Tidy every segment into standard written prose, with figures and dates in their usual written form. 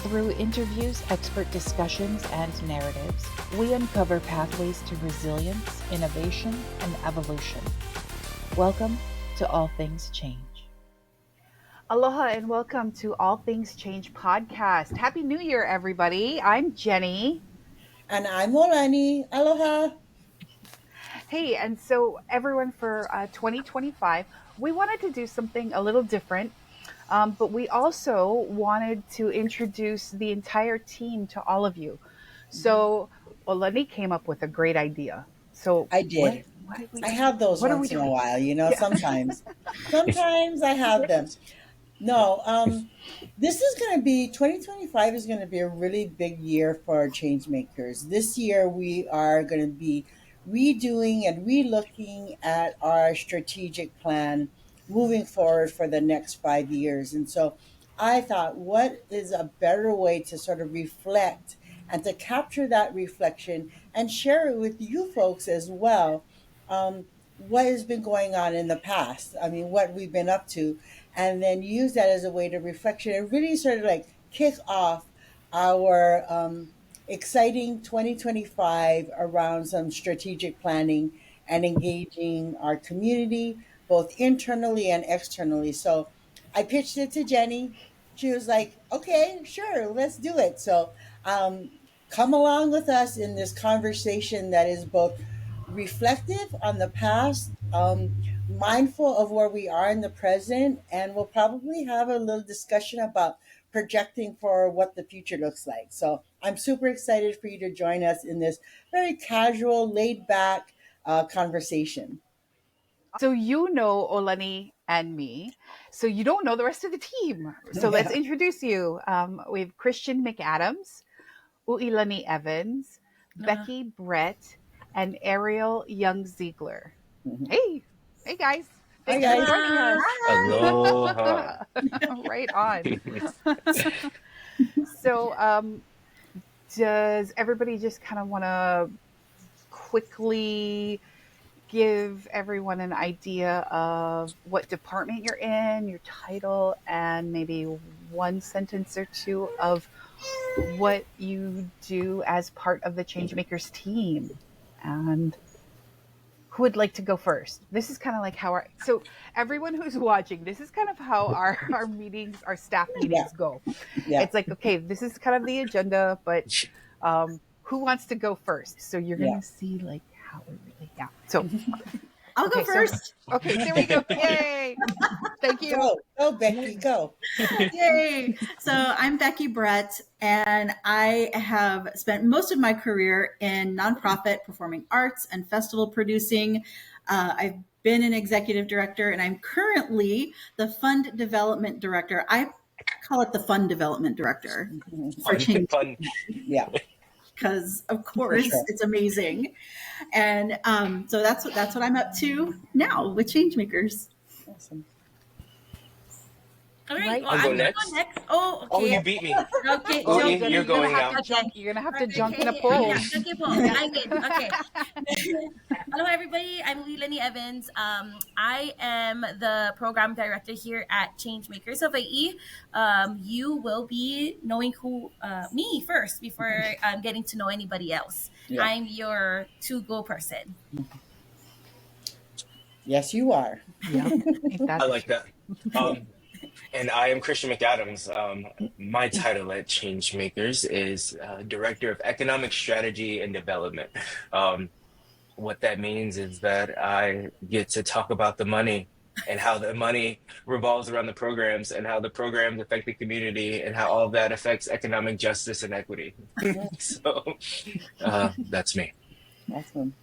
Through interviews, expert discussions, and narratives, we uncover pathways to resilience, innovation, and evolution. Welcome to All Things Change. Aloha and welcome to All Things Change podcast. Happy New Year, everybody. I'm Jenny. And I'm Olani. Aloha. Hey, and so everyone for 2025, we wanted to do something a little different, but we also wanted to introduce the entire team to all of you. So Olani came up with a great idea. So I did. what did we I have those what are we once in a doing? while, Yeah. sometimes. Sometimes I have them. No, this is going to be 2025 is going to be a really big year for change makers. This year we are going to be redoing and relooking at our strategic plan moving forward for the next 5 years. And so I thought, what is a better way to sort of reflect and to capture that reflection and share it with you folks as well? What has been going on in the past? I mean, what we've been up to, and then use that as a way to reflection and really sort of like kick off our exciting 2025 around some strategic planning and engaging our community both internally and externally. So I pitched it to Jenny. She was like, okay, sure, let's do it. So um, come along with us in this conversation that is both reflective on the past, mindful of where we are in the present, and we'll probably have a little discussion about projecting for what the future looks like. So I'm super excited for you to join us in this very casual, laid back conversation. So you know Olani and me. So you don't know the rest of the team. So let's Yeah. introduce you. We have Christian McAdams, Uilani Evans, Uh, Becky Brett, and Ariel Young Ziegler. Mhm. Hey, hey guys. Hi, Thanks for guys. joining Aloha. us. Aloha. Right on. So, does everybody just kind of want to quickly give everyone an idea of what department you're in, your title, and maybe one sentence or two of what you do as part of the Changemakers team? And who would like to go first? This is kind of like how so everyone who's watching, this is kind of how our meetings, our staff Yeah. meetings go. Yeah. It's like, okay, this is kind of the agenda, but who wants to go first? So you're Yeah. gonna see like how we really, yeah. So I'll go okay, so first. okay, there we go. Yay! Thank you. Go, Becky, go. Yay. So I'm Becky Brett, and I have spent most of my career in nonprofit performing arts and festival producing. I've been an executive director, and I'm currently the fund development director. I call it the fund development director for Mhm. Change, Fun. Yeah, because of for course sure. it's amazing. And so that's what I'm up to now with Changemakers. Awesome. All right. Right Well, I'll I'm go gonna on. go next. next. Oh, Oh, okay. you beat me. Okay. Oh, Oh, you're So, gonna you're you're gonna going have now. to okay. junk. You're gonna have to Okay. junk in a Okay. Yeah. poll. Okay po. I get. Okay. Hello, everybody. I'm Leilani Evans. I am the program director here at Changemakers Hawaii. You will be knowing who me first before getting to know anybody else. Yeah. I'm your to-go person. Yes, you are. Yep, ain't I that the like truth? that. Um, and I am Christian McAdams. My title at Changemakers is Director of Economic Strategy and Development. Um, what that means is that I get to talk about the money and how the money revolves around the programs and how the programs affect the community and how all of that affects economic justice and equity. So that's me. Awesome.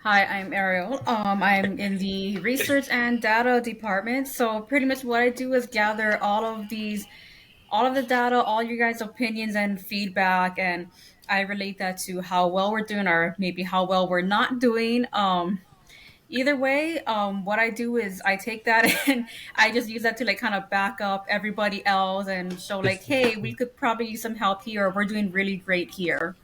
Hi, I'm Ariel. I'm in the research and data department. So pretty much what I do is gather all of the data, all you guys' opinions and feedback, and I relate that to how well we're doing or maybe how well we're not doing. Either way, what I do is I take that and I just use that to like kind of back up everybody else and show like, hey, we could probably use some help here, or we're doing really great here.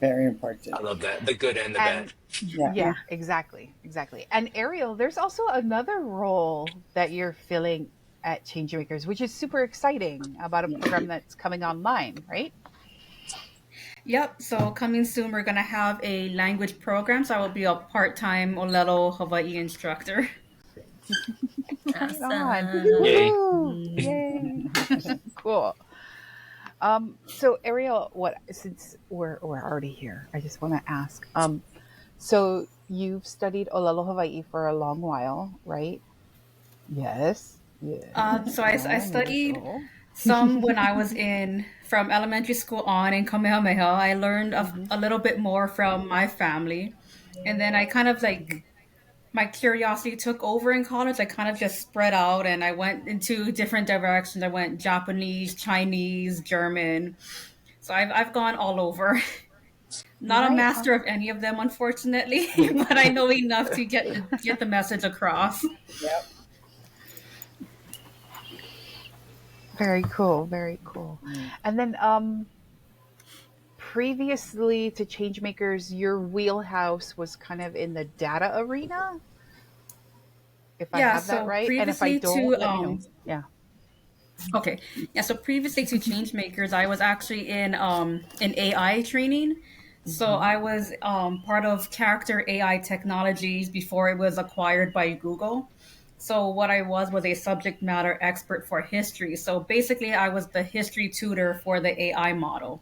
Very important. I love that. The good and the bad. And Yeah. yeah, exactly, exactly. And Ariel, there's also another role that you're filling. at Changemakers, which is super exciting about a program that's coming online, right? Yep. So coming soon, we're gonna have a language program. So I will be a part-time Olelo Hawaii instructor. Right on. Awesome. Yay. Woohoo! Yay! Cool. So Ariel, since we're already here, I just want to ask. So you've studied Olelo Hawaii for a long while, right? Yes. Yes. So I Maybe studied so. some when I was in from elementary school on in Kamehameha. I learned Mhm. a little bit more from my family, and then I kind of like my curiosity took over in college. I kind of just spread out and I went into different directions. I went Japanese, Chinese, German. So I've gone all over. Not a Right. master of any of them, unfortunately, but I know enough to get the message across. Yep. Very cool. Very cool. Mm. And then previously to Changemakers, your wheelhouse was kind of in the data arena, if I Yeah, have that so right. And if I previously don't, to let me know. Yeah. okay. Yeah, so previously to Changemakers, I was actually in AI training. So Hmm. I was part of character AI technologies before it was acquired by Google. So what I was a subject matter expert for history. So basically I was the history tutor for the AI model.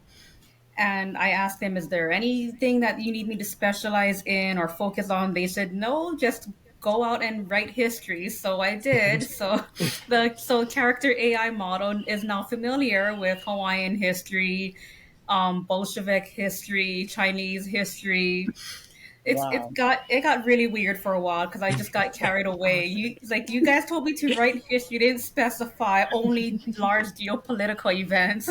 And I asked them, is there anything that you need me to specialize in or focus on? They said, no, just go out and write history. So I did. So the character AI model is now familiar with Hawaiian history, Bolshevik history, Chinese history. Wow. It got really weird for a while because I just got carried away. You guys told me to write history, you didn't specify only large geopolitical events.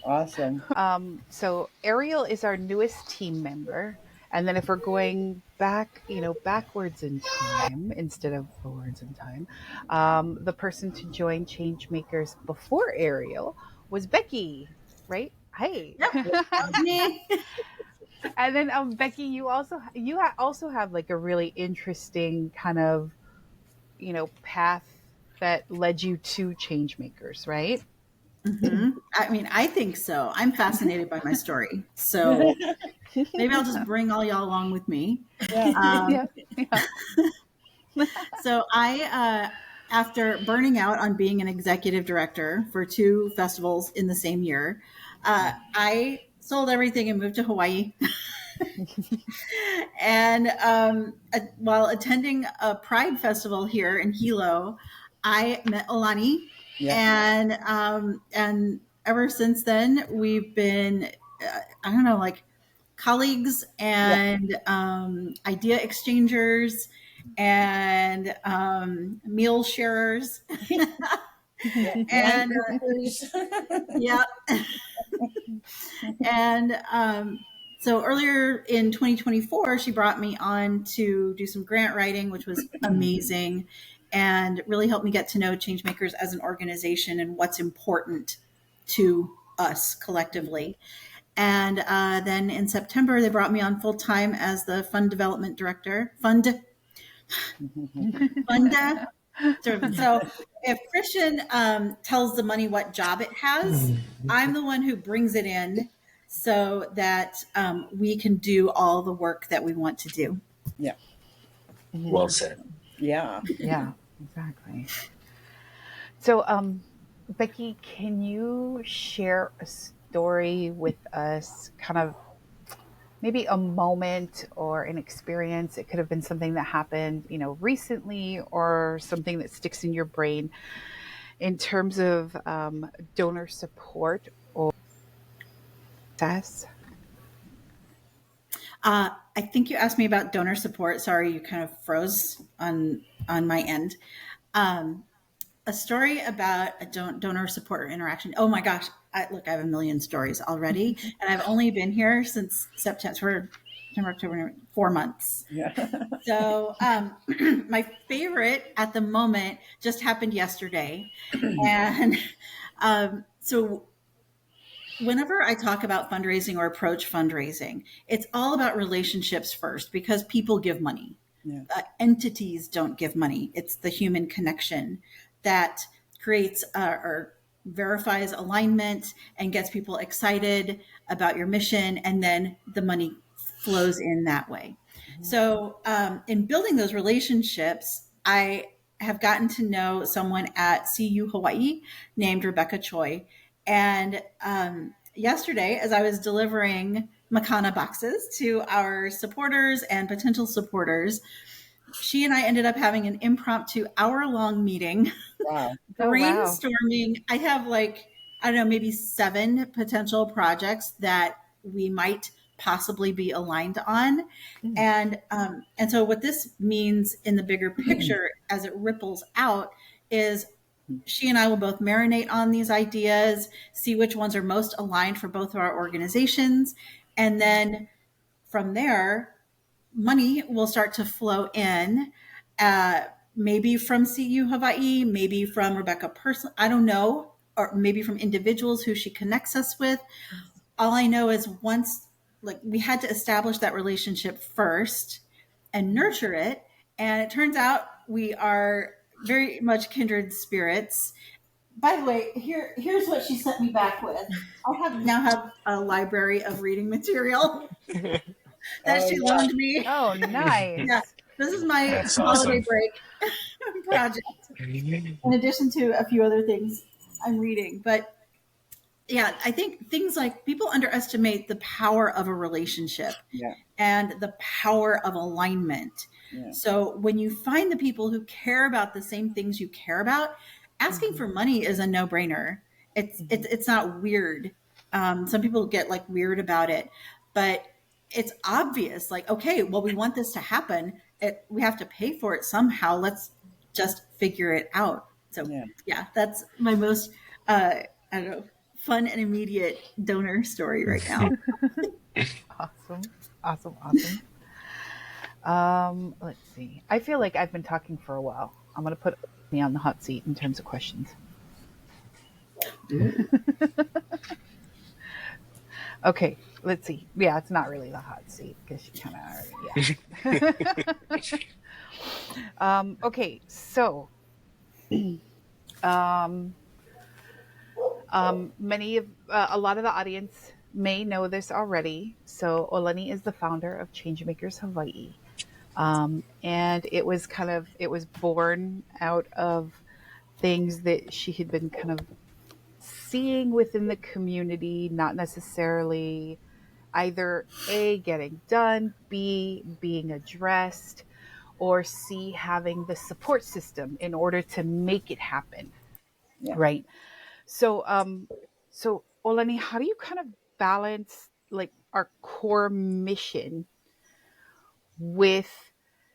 Awesome. So Ariel is our newest team member. And then if we're going back, backwards in time instead of forwards in time, the person to join Changemakers before Ariel was Becky, right? Hi. Yep, that was me. And then Becky, also have like a really interesting kind of path that led you to Changemakers, right? I mean, I think so. I'm fascinated by my story. So maybe I'll just bring all y'all along with me. Yeah. Um, Yeah, yeah. so after burning out on being an executive director for two festivals in the same year, I sold everything and moved to Hawaii. And while attending a Pride festival here in Hilo, I met Olani, Yeah. and ever since then we've been, I don't know, like colleagues Yeah. and idea exchangers and meal sharers. Yeah. Line And workers. yeah, and so earlier in 2024, she brought me on to do some grant writing, which was amazing and really helped me get to know Changemakers as an organization and what's important to us collectively. And then in September, they brought me on full time as the fund development director. Funda. So if Christian tells the money what job it has, I'm the one who brings it in so that we can do all the work that we want to do. Yeah. Well said. Yeah. Yeah, exactly. So, Becky, can you share a story with us, kind of maybe a moment or an experience? It could have been something that happened, recently, or something that sticks in your brain in terms of donor support or success. I think you asked me about donor support. Sorry, you kind of froze on my end. A story about a donor support or interaction. Oh my gosh. Look, I have a million stories already, and I've only been here since September, October, 4 months. Yeah. So, my favorite at the moment just happened yesterday. And so, whenever I talk about fundraising or approach fundraising, it's all about relationships first because people give money. Yeah. entities don't give money. It's the human connection that creates or verifies alignment and gets people excited about your mission, and then the money flows in that way. Mhm. So, in building those relationships, I have gotten to know someone at CU Hawaii named Rebecca Choi. And yesterday, as I was delivering Makana boxes to our supporters and potential supporters, she and I ended up having an impromptu hour-long meeting Wow. Oh, wow. brainstorming. I have like, I don't know, maybe 7 potential projects that we might possibly be aligned on. Mm. And so what this means in the bigger picture as it ripples out is she and I will both marinate on these ideas, see which ones are most aligned for both of our organizations, and then from there money will start to flow in, uh, maybe from CU Hawaii, maybe from Rebecca person, I don't know, or maybe from individuals who she connects us with. All I know is once, like, we had to establish that relationship first and nurture it, and it turns out we are very much kindred spirits. By the way, here's what she sent me back with. Now have a library of reading material that Oh she yeah. loaned me. Oh, Yeah, nice. this is my That's holiday awesome. break project, in addition to a few other things I'm reading. But yeah, I think things like people underestimate the power of a relationship Yeah. and the power of alignment. Yeah. So when you find the people who care about the same things you care about, asking Mhm, for money is a no-brainer. mhm. It's not weird. Some people get like weird about it, but it's obvious. Like, okay, well, we want this to happen. We have to pay for it somehow. Let's just figure it out. So Yeah. yeah, that's my most I don't know, fun and immediate donor story right now. Awesome. Awesome. Awesome. Let's see. I feel like I've been talking for a while. I'm going to put me on the hot seat in terms of questions. Okay, let's see. Yeah, it's not really the hot seat because she kind of already, yeah. Okay, so um, many of a lot of the audience may know this already. So Olani is the founder of Changemakers Hawaii, and it was born out of things that she had been kind of seeing within the community, not necessarily either A, getting done, B, being addressed, or C, having the support system in order to make it happen. Yeah. Right. So, so Olani, how do you kind of balance like our core mission with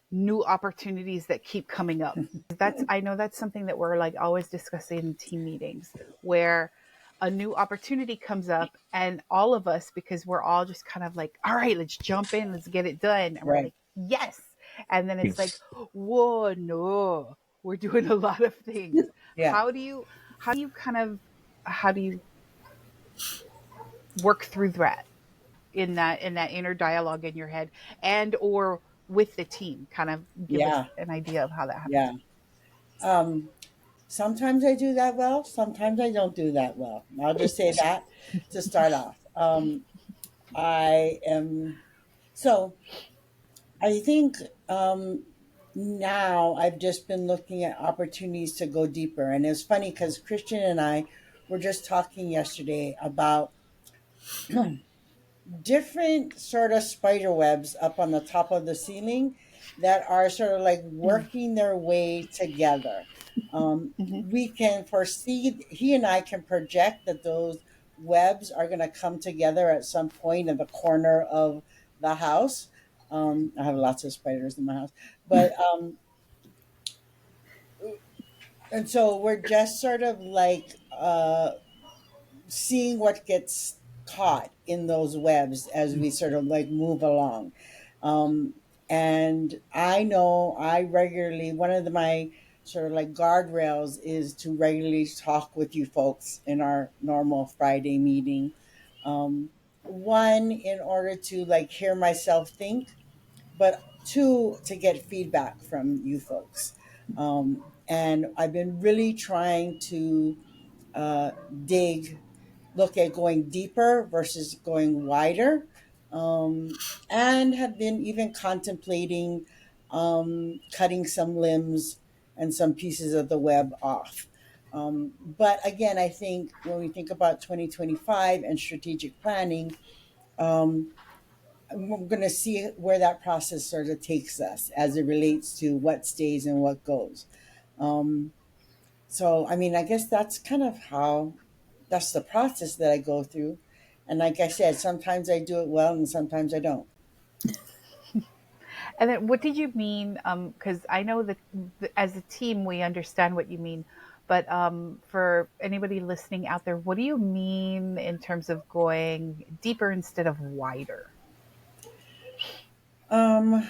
new opportunities that keep coming up? That's, I know that's something that we're like always discussing in team meetings where a new opportunity comes up and all of us, because we're all just kind of like, all right, let's jump in, let's get it done. And we're Right. like, yes. And then it's like, whoa, no, we're doing a lot of things. Yeah. How do you kind of, how do you work through that in that inner dialogue in your head and or with the team? Kind of give us Yeah. an idea of how that happens. Yeah. Um, Sometimes I do that well. Sometimes I don't do that well. I'll just say that to start off. I am so. I think now I've just been looking at opportunities to go deeper, and it's funny because Christian and I were just talking yesterday about different sort of spider webs up on the top of the ceiling that are sort of like working their way together. Mm-hmm. We can foresee, he and I can project that those webs are going to come together at some point in the corner of the house. I have lots of spiders in my house, but and so we're just sort of like seeing what gets caught in those webs as we sort of like move along. Um, and I know I regularly, one of my sort of like guardrails is to regularly talk with you folks in our normal Friday meeting. One, in order to like hear myself think, but Two, to get feedback from you folks. And I've been really trying to uh, dig, look at going deeper versus going wider, and have been even contemplating cutting some limbs and some pieces of the web off. But again, I think when we think about 2025 and strategic planning, um, we're going to see where that process sort of takes us as it relates to what stays and what goes. Um, so, I mean, I guess that's kind of how, that's the process that I go through. And like I said, sometimes I do it well and sometimes I don't. And then what did you mean? Because I know that as a team, we understand what you mean. But for anybody listening out there, what do you mean in terms of going deeper instead of wider? Um,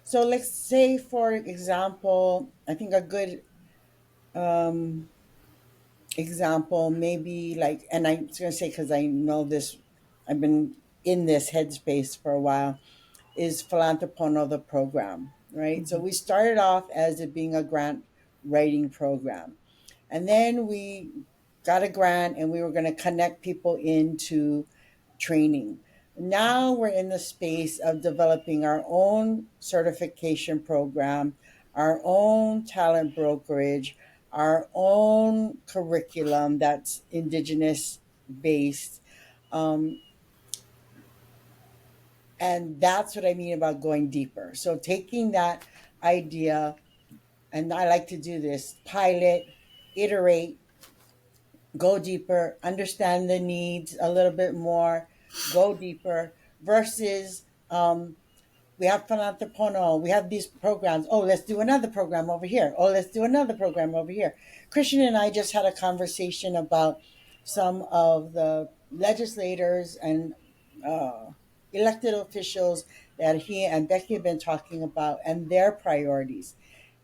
so let's say, for example, I think a good um, example, maybe like, and I'm just going to say, because I know this, I've been in this headspace for a while, is Philanthropono, the program, right? So Hmm. we started off as it being a grant writing program. And then we got a grant and we were going to connect people into training. Now we're in the space of developing our own certification program, our own talent brokerage, our own curriculum that's Indigenous based. Um, and that's what I mean about going deeper. So taking that idea, and I like to do this pilot, iterate, go deeper, understand the needs a little bit more, go deeper, versus we have Philanthropono, we have these programs. Oh, let's do another program over here. Oh, let's do another program over here. Christian and I just had a conversation about some of the legislators and uh, elected officials that he and Becky have been talking about and their priorities.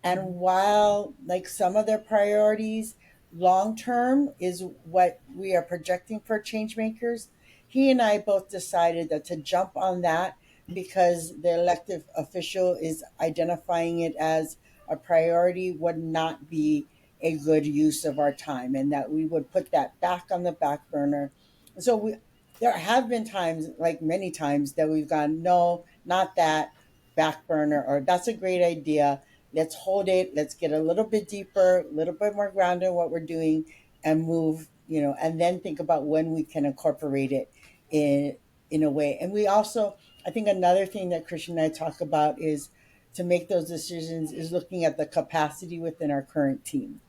And while, like, some of their priorities long term is what we are projecting for change makers, he and I both decided that to jump on that because the elected official is identifying it as a priority would not be a good use of our time, and that we would put that back on the back burner. So there have been times, like many times, that we've gone, no, not that, back burner, or that's a great idea. Let's hold it. Let's get a little bit deeper, a little bit more grounded in what we're doing, and move, and then think about when we can incorporate it in a way. And we also, I think another thing that Christian and I talk about is to make those decisions is looking at the capacity within our current team.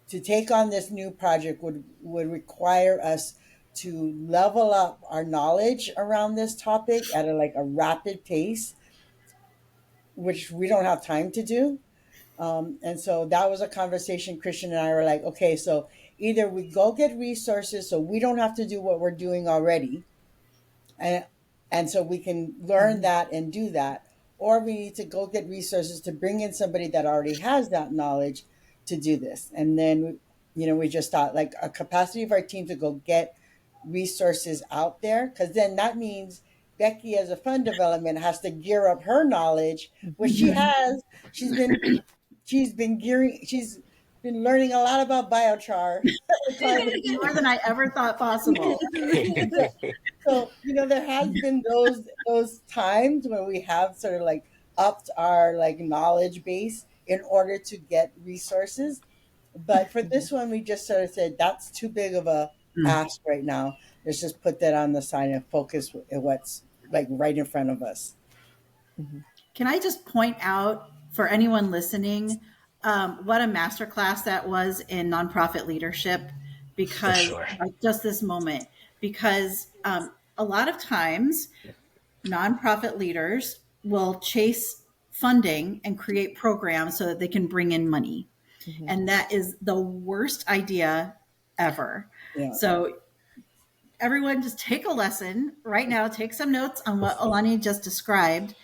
To take on this new project would require us to level up our knowledge around this topic at a rapid pace, which we don't have time to do. And so that was a conversation Christian and I were like, okay, so either we go get resources so we don't have to do what we're doing already, and so we can learn Hmm. that and do that, or we need to go get resources to bring in somebody that already has that knowledge to do this. And then we just thought, like, a capacity of our team to go get resources out there, because then that means Becky, as a fund development, has to gear up her knowledge, which she Hmm. has. She's been learning a lot about biochar, carbon. More than I ever thought possible. So, there has been those times where we have sort of like upped our like knowledge base in order to get resources. But for this one, we just sort of said that's too big of a ask right now. Let's just put that on the side and focus at what's like right in front of us. Hmm. Can I just point out for anyone listening what a masterclass that was in nonprofit leadership? For Because sure. like, just this moment, because a lot of times nonprofit leaders will chase funding and create programs so that they can bring in money. Hmm. And that is the worst idea ever. Yeah. So everyone just take a lesson right now, take some notes on what Olani just described.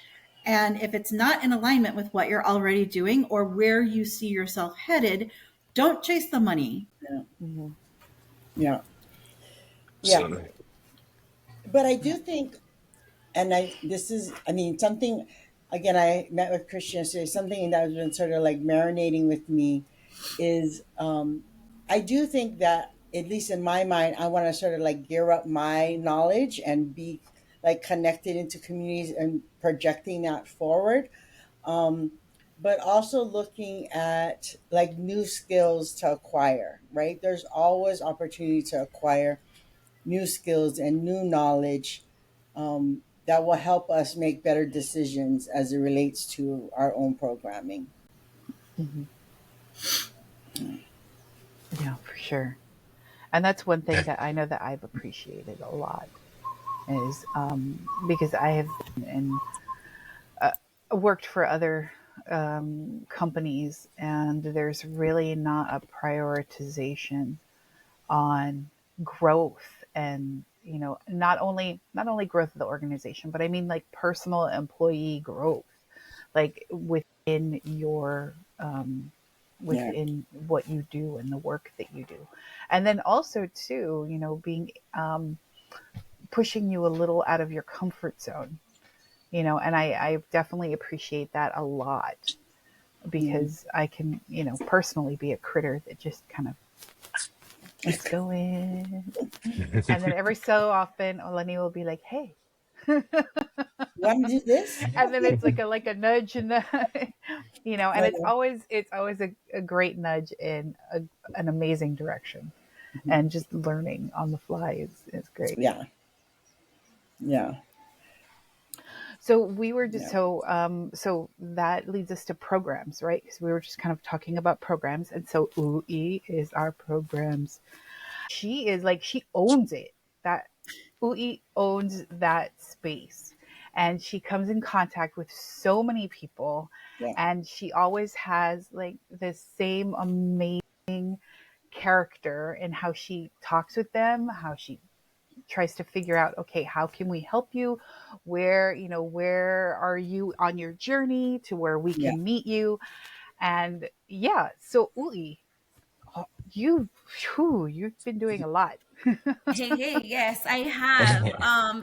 And if it's not in alignment with what you're already doing or where you see yourself headed, don't chase the money. Yeah. Hmm. Yeah. Yeah. Absolutely. But I Yeah. do think And this is, I mean, something, again, I met with Christian yesterday, something that has been sort of like marinating with me is, I do think that, at least in my mind, I want to sort of like gear up my knowledge and be like connected into communities and projecting that forward. Um, but also looking at like new skills to acquire, right? There's always opportunity to acquire new skills and new knowledge, that will help us make better decisions as it relates to our own programming. Mhm. Yeah, for sure. And that's one thing that I know that I've appreciated a lot is because I have and worked for other companies, and there's really not a prioritization on growth and not only growth of the organization, but I mean like personal employee growth, like within your Yeah. within what you do and the work that you do, and then also too, being pushing you a little out of your comfort zone, and I definitely appreciate that a lot Yeah. because I can, personally be a critter that just kind of keeps going. And then every so often, Olani will be like, "Hey," You want me to do this? and then it's like a nudge in the, and it's Okay. always a great nudge in an amazing direction, Mhm. and just learning on the fly is great. Yeah. Yeah. So we were just Yeah. so that leads us to programs, right? Because we were just kind of talking about programs, and so UI is our programs. She is like she owns it. That UI owns that space, and she comes in contact with so many people, Yeah. and she always has like this same amazing character in how she talks with them, how she tries to figure out, okay, how can we help you, where are you on your journey to where we Yeah. can meet you. And yeah, so Uli, you you've been doing a lot. Hey, hey, yes, I have.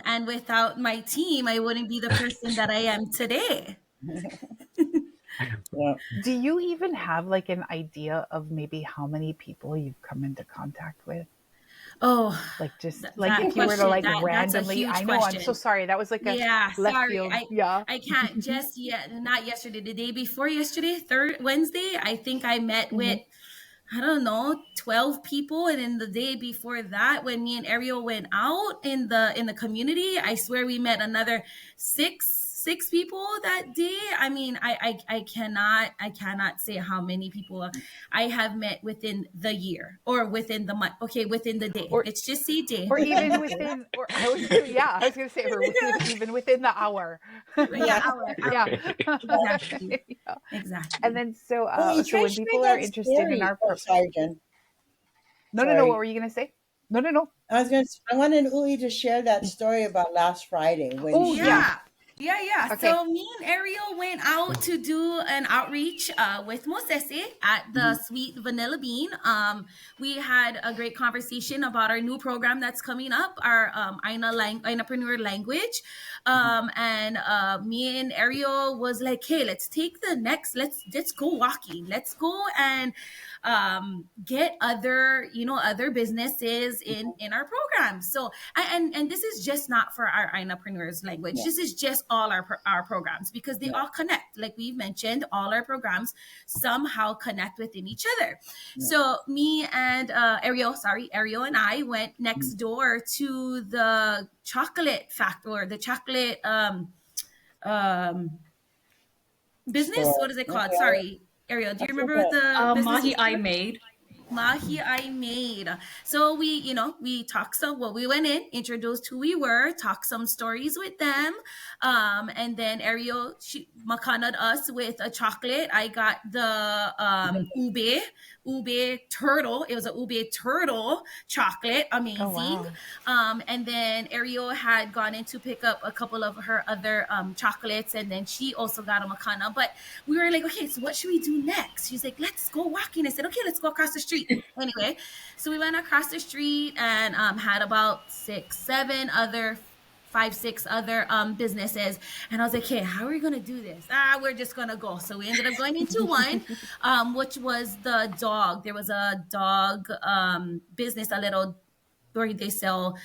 And without my team, I wouldn't be the person that I am today. Yeah. Do you even have like an idea of maybe how many people you've come into contact with? Oh, Like just like that if you were to question, like that's a randomly, huge I know, I'm so question. sorry, that was like a Yeah, left sorry. field. I Yeah. I can't just yet, not yesterday, the day before yesterday, third Wednesday, I think I met with, Hmm. I don't know, 12 people. And then the day before that, when me and Ariel went out in the community, I swear we met another six people that day. I mean, I cannot say how many people I have met within the year or within the month. Okay, within the day. or Let's just say day. or Within even the day. within, or I was gonna say, or even within the hour. Yeah, Yeah. hour. Exactly. Yeah. And Exactly. then so Oh, you so try to when share people are that interested in story. our Oh, sorry, Jen. no, no, no, what Sorry. were you gonna say? No, no, no. I wanted Uli to share that story about last Friday when Oh yeah. she. Yeah. Yeah. Okay. So me and Ariel went out to do an outreach with Mosese at the Mhm. Sweet Vanilla Bean. We had a great conversation about our new program that's coming up, our Ainapreneur language. And me and Ariel was like, hey, let's go walking. Let's go and get other businesses in our program. So and this is just not for our entrepreneurs language. Yeah. This is just all our programs because they Yeah. all connect. Like we've mentioned, all our programs somehow connect within each other. Yeah. So me and Ariel and I went next Mhm. door to the chocolate factory, the chocolate um business. Store. What is it called? Okay. Sorry, Ariel, do I you remember what forget. the business Mahi was I called? made. Mahi I made. So we talked some, well, we went in, introduced who we were, talked some stories with them. And then Ariel, she makanad us with a chocolate. I got the ube turtle. It was a ube turtle chocolate. Oh Amazing. wow. And then Ariel had gone in to pick up a couple of her other chocolates, and then she also got a makana. But we were like, okay, so what should we do next? She's like, let's go walking. I said, okay, let's go across the street. Anyway, so we went across the street and had about 6, 7 other five, six other businesses. And I was like, hey, how are we going to do this? We're just going to go. So we ended up going into one, which was the dog. There was a dog business, a little where they sell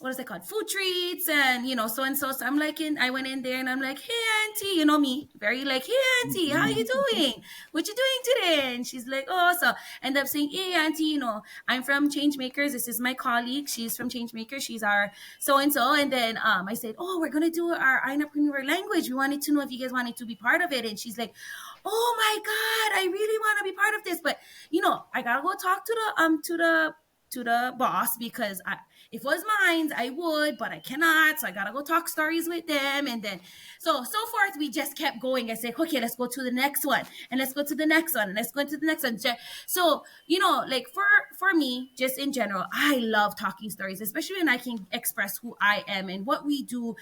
what is it called, food treats and so and so. So I'm like, I went in there and I'm like, hey auntie, me, very like, hey auntie, how you doing, what you doing today? And she's like, oh, so end up saying, hey auntie, I'm from Change Makers, this is my colleague, she's from Change Makers, she's our so and so. And then I said, oh, we're gonna do our entrepreneur language, we wanted to know if you guys wanted to be part of it. And she's like, oh my god, I really want to be part of this, but I gotta go talk to the boss, because if it was mine, I would, but I cannot. So I gotta go talk stories with them. And then so forth, we just kept going. I said, okay, let's go to the next one, and let's go to the next one, and let's go to the next one. So, like for me, just in general, I love talking stories, especially when I can express who I am and what we do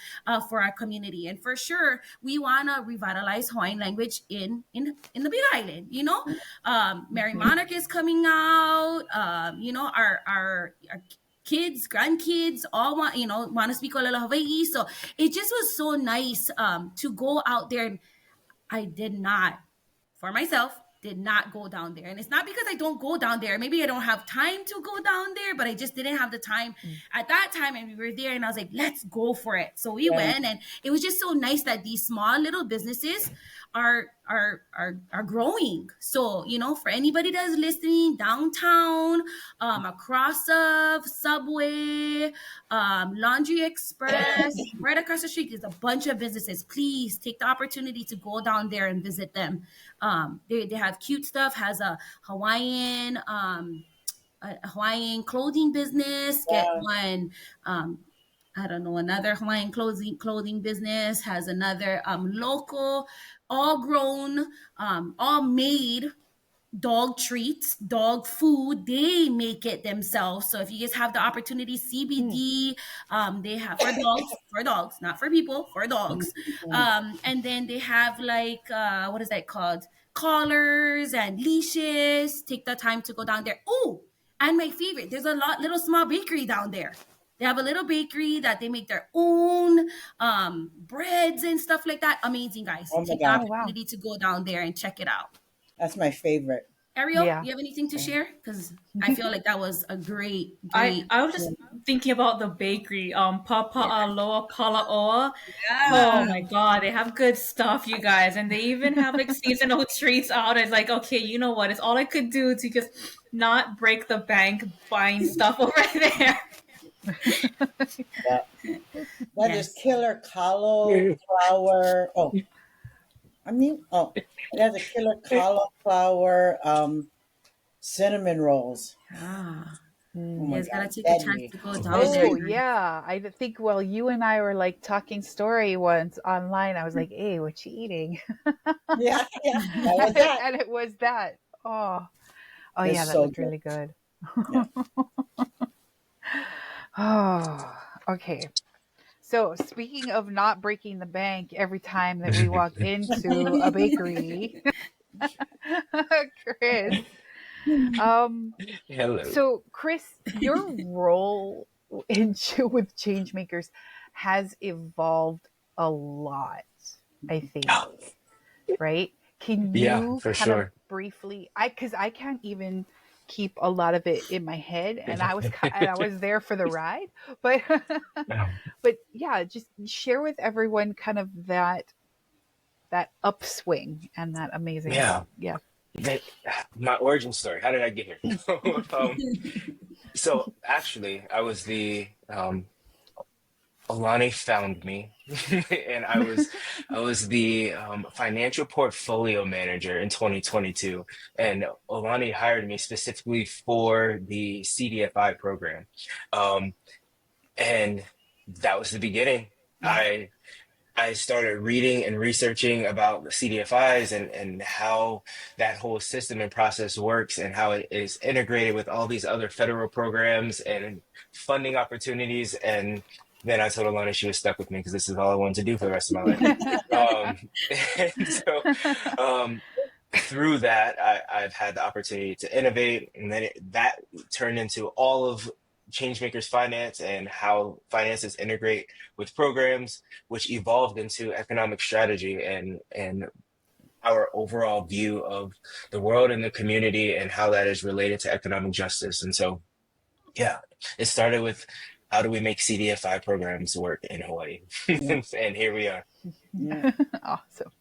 for our community. And for sure, we wanna revitalize Hawaiian language in the Big Island. Mary Monarch is coming out. Our kids, grandkids, all want to speak a little Hawaii. So it just was so nice to go out there. And I did not, for myself, did not go down there. And it's not because I don't go down there. Maybe I don't have time to go down there, but I just didn't have the time at that time. And we were there and I was like, let's go for it. So we went, and it was just so nice that these small little businesses are growing. So, for anybody that's listening downtown, across of Subway, Laundry Express, right across the street, there's a bunch of businesses. Please take the opportunity to go down there and visit them. They have cute stuff, has a Hawaiian clothing business, get one. I don't know, another Hawaiian clothing business has another local, all grown, all made dog treats, dog food. They make it themselves. So if you guys have the opportunity, CBD, they have for dogs, not for people, for dogs. And then they have like, what is that called? Collars and leashes. Take the time to go down there. Oh, and my favorite, there's a little small bakery down there. They have a little bakery that they make their own breads and stuff like that. Amazing, guys. Oh my Take the God. opportunity to go down there and check it out. That's my favorite. Ariel, Yeah. you have anything to share? Because I feel like that was a great. I was just thinking about the bakery, Papa Aloha Palaoa. Yeah. Oh my god, they have good stuff, you guys, and they even have like seasonal treats out. It's like, okay, you know what? It's all I could do to just not break the bank buying stuff over there. That is killer cauliflower. It has a killer cauliflower cinnamon rolls. Ah, Oh you my guys gotta God, take the chance deadly. to go down Oh there. yeah, I think while you and I were like talking story once online, I was like, "Hey, what you eating?" Yeah, that was that. And it was that. Oh It's yeah, that so looked good. really good. Yeah. Oh, okay. So speaking of not breaking the bank every time that we walk into a bakery, Chris. Hello. So Chris, your role with Changemakers has evolved a lot, I think. Right? Can Yeah, you for kind of sure. briefly? Because I can't even keep a lot of it in my head, and I was there for the ride, but but yeah, just share with everyone kind of that upswing and that amazing Yeah. yeah. My origin story. How did I get here? So actually, I was the Olani found me, and I was the financial portfolio manager in 2022, and Olani hired me specifically for the CDFI program, um, and that was the beginning. I started reading and researching about the CDFIs and how that whole system and process works and how it is integrated with all these other federal programs and funding opportunities. And then I told Alana she was stuck with me because this is all I wanted to do for the rest of my life. Um, and so through that, I've had the opportunity to innovate, and then that turned into all of Changemakers Finance and how finances integrate with programs, which evolved into economic strategy and our overall view of the world and the community and how that is related to economic justice. And so, yeah, it started with how do we make CDFI programs work in Hawaii? Yeah. And here we are. Yeah. Awesome.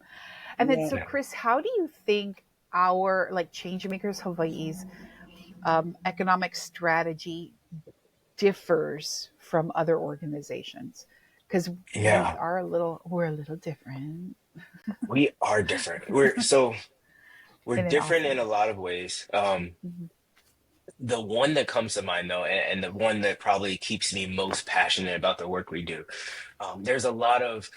And then, Yeah. so Yeah. Chris, how do you think our like Changemakers Hawaii's economic strategy differs from other organizations? Because Yeah, we're a little different we are different. We're in an different awesome in a way. lot of ways. Mhm. The one that comes to mind though, and the one that probably keeps me most passionate about the work we do, there's a lot of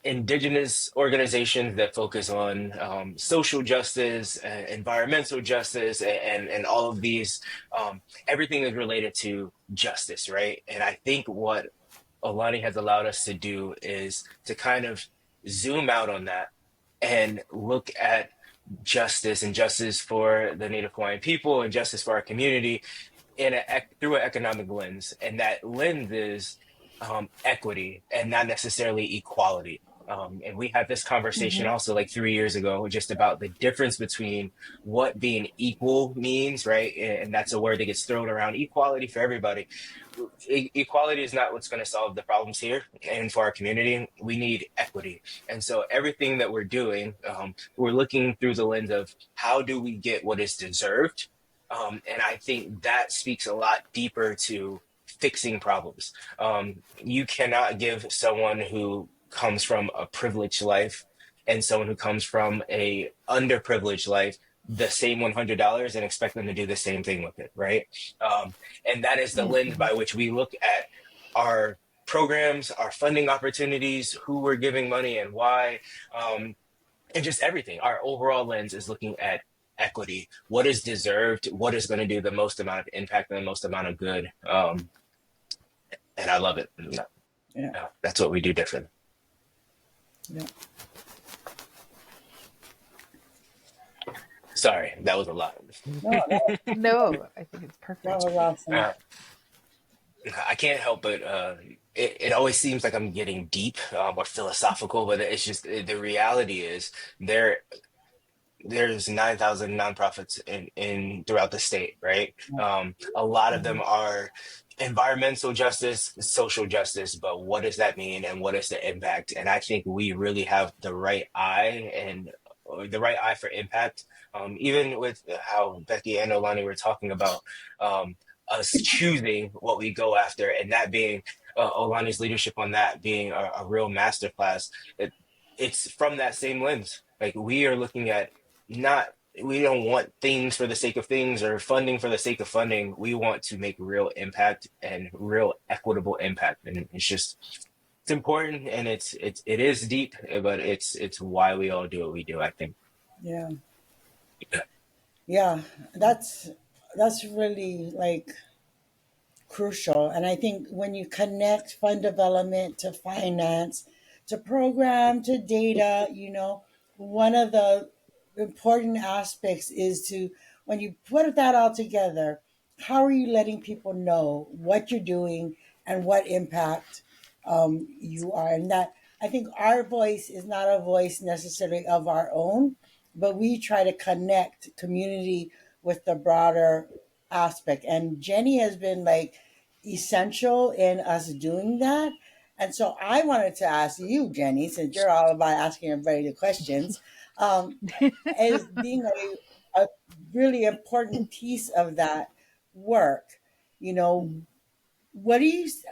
indigenous organizations that focus on social justice, environmental justice, and all of these. Everything is related to justice, right? And I think what Olani has allowed us to do is to kind of zoom out on that and look at justice and justice for the Native Hawaiian people and justice for our community through an economic lens, and that lens is equity and not necessarily equality. And we had this conversation Mhm. also like 3 years ago, just about the difference between what being equal means, right? And that's a word that gets thrown around, equality for everybody. Equality is not what's going to solve the problems here and for our community. We need equity. And so everything that we're doing, we're looking through the lens of how do we get what is deserved, and I think that speaks a lot deeper to fixing problems. You cannot give someone who comes from a privileged life and someone who comes from a underprivileged life the same $100 and expect them to do the same thing with it, right? And that is the lens Mhm. by which we look at our programs, our funding opportunities, who we're giving money and why. And just everything. Our overall lens is looking at equity, what is deserved, what is going to do the most amount of impact and the most amount of good. And I love it. Yeah. That's what we do different. Yeah. Sorry, that was a lot. No, No, I think it's that perfect. was awesome. uh, I can't help but it always seems like I'm getting deep or philosophical, but it's just the reality is there there's 9,000 nonprofits in throughout the state, right? A lot of them Mhm. are environmental justice, social justice, but what does that mean and what is the impact? And I think we really have the right eye and or the right eye for impact. Even with how Becky and Olani were talking about us choosing what we go after, and that being Olani's leadership on that being a real masterclass. It's from that same lens. Like we are looking at not we don't want things for the sake of things or funding for the sake of funding. We want to make real impact and real equitable impact. And it's important and it is deep, but it's why we all do what we do, I think. Yeah. Yeah. That's that's really like crucial. And I think when you connect fund development to finance, to program, to data, one of the important aspects is to, when you put that all together, how are you letting people know what you're doing and what impact you are? And that, I think our voice is not a voice necessarily of our own, but we try to connect community with the broader aspect. And Jenny has been like essential in us doing that. And so I wanted to ask you, Jenny, since you're all about asking everybody the questions, um, as being a really important piece of that work, you know, Mhm.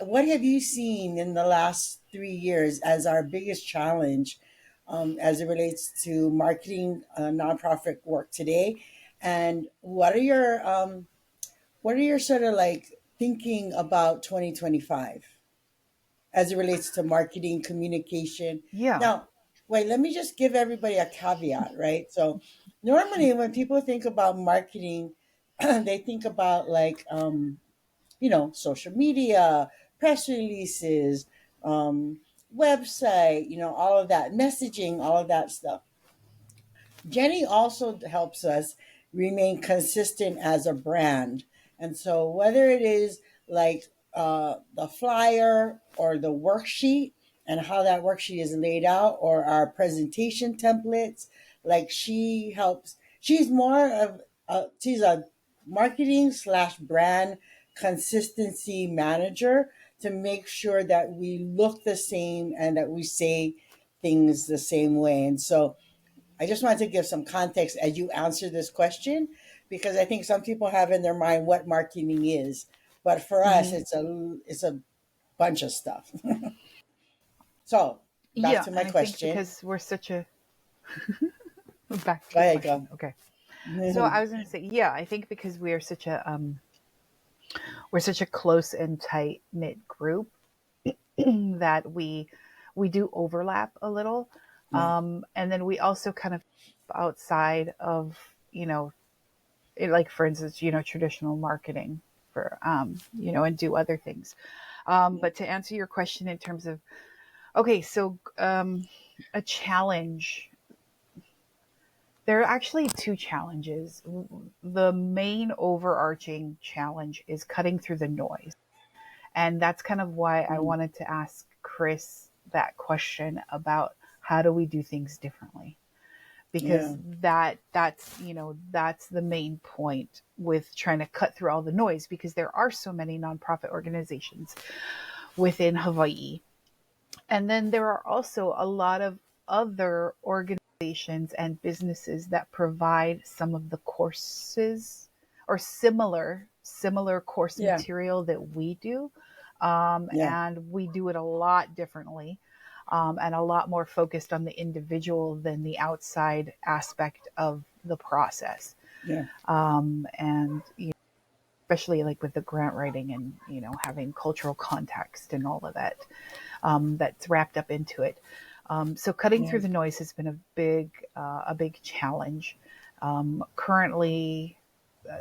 what have you seen in the last 3 years as our biggest challenge as it relates to marketing nonprofit work today? And what are your sort of like thinking about 2025 as it relates to marketing, communication? Yeah. Now, wait, let me just give everybody a caveat, right? So, normally when people think about marketing, they think about like, social media, press releases, um, website, all of that, messaging, all of that stuff. Jenny also helps us remain consistent as a brand And so whether it is like the flyer or the worksheet and how that worksheet is laid out, or our presentation templates, like she helps. She's more of she's a marketing slash brand consistency manager to make sure that we look the same and that we say things the same way. And so I just wanted to give some context as you answer this question, because I think some people have in their mind what marketing is, but for us, Hmm. it's a bunch of stuff. So back Yeah, to my and I think question. because we're such a back to Go the ahead, question. go. Okay. So I was going to say, yeah, I think because we are such a we're such a close and tight knit group that we do overlap a little, Yeah, and then we also kind of outside of like for instance traditional marketing for and do other things. yeah, But to answer your question in terms of okay, so a challenge. There are actually two challenges. The main overarching challenge is cutting through the noise. And that's kind of why I mm, wanted to ask Chris that question about how do we do things differently? Because yeah, that's the main point with trying to cut through all the noise, because there are so many nonprofit organizations within Hawaii. And then there are also a lot of other organizations and businesses that provide some of the courses or similar course yeah, material that we do, yeah, and we do it a lot differently, and a lot more focused on the individual than the outside aspect of the process. yeah, And especially like with the grant writing and having cultural context and all of that, that's wrapped up into it. So cutting yeah, through the noise has been a big challenge. Currently,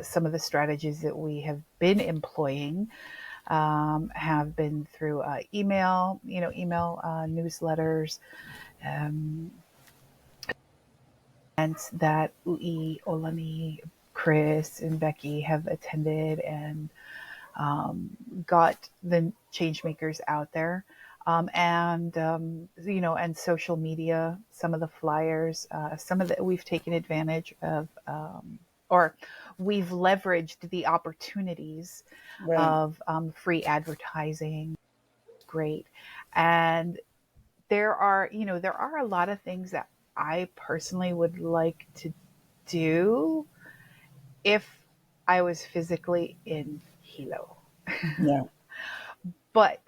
some of the strategies that we have been employing have been through email newsletters, um, and that Ui, Olani, Chris, and Becky have attended and got the change makers out there. And social media, some of the flyers, some of the we've taken advantage of, or we've leveraged the opportunities right, of free advertising. Great. And there are a lot of things that I personally would like to do if I was physically in Hilo. yeah, But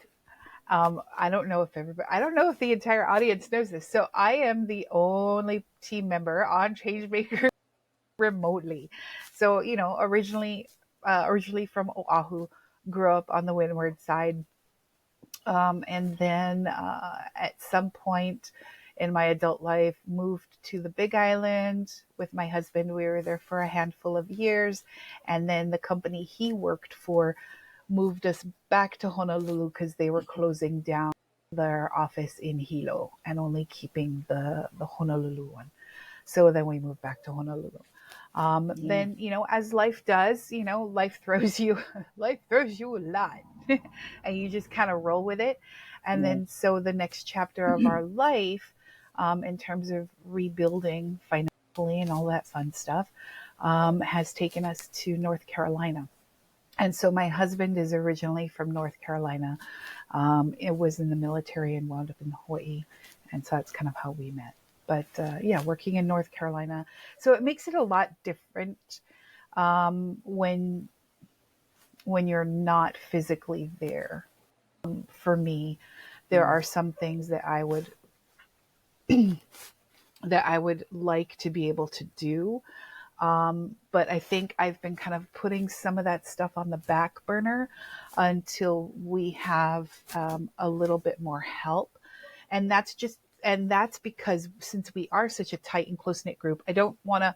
I don't know if the entire audience knows this. So I am the only team member on Changemaker remotely. So, originally from Oahu, grew up on the windward side. And then at some point in my adult life, moved to the Big Island with my husband. We were there for a handful of years. And then the company he worked for moved us back to Honolulu because they were closing down their office in Hilo and only keeping the Honolulu one. So then we moved back to Honolulu. yeah, Then as life does, life throws you life throws you a lot, and you just kind of roll with it. And yeah, then so the next chapter of our life, in terms of rebuilding financially and all that fun stuff, has taken us to North Carolina. And so my husband is originally from North Carolina. It was in the military and wound up in Hawaii. And so that's kind of how we met. But yeah, working in North Carolina. So it makes it a lot different when you're not physically there. For me, there yeah, are some things that I would like to be able to do. But I think I've been kind of putting some of that stuff on the back burner until we have a little bit more help. And that's because since we are such a tight and close knit group, I don't want to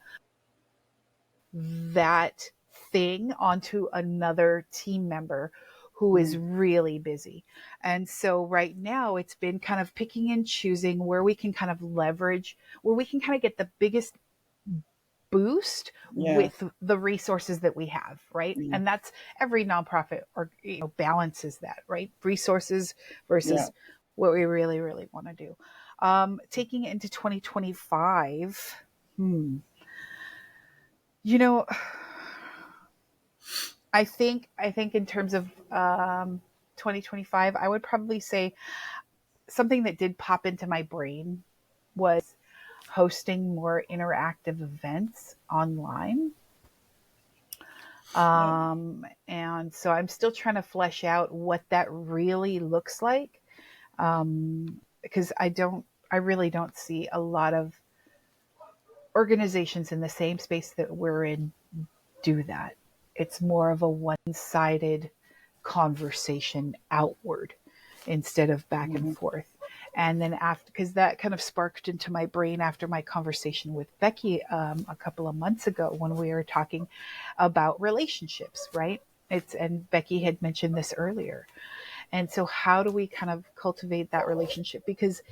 that thing onto another team member who is mm, really busy. And so right now it's been kind of picking and choosing where we can kind of leverage, where we can kind of get the biggest boost Yeah. with the resources that we have, right? Yeah. And that's every nonprofit or balances that, right? Resources Yeah. versus what we really, really want to do. Taking it into 2025, you know, I think in terms of 2025, I would probably say something that did pop into my brain was hosting more interactive events online. Yeah. And so I'm still trying to flesh out what that really looks like, because I really don't see a lot of organizations in the same space that we're in do that. It's more of a one-sided conversation outward instead of back and Mm-hmm. forth. And then after, because that kind of sparked into my brain after my conversation with Becky a couple of months ago when we were talking about relationships, right? And Becky had mentioned this earlier. And so how do we kind of cultivate that relationship? Because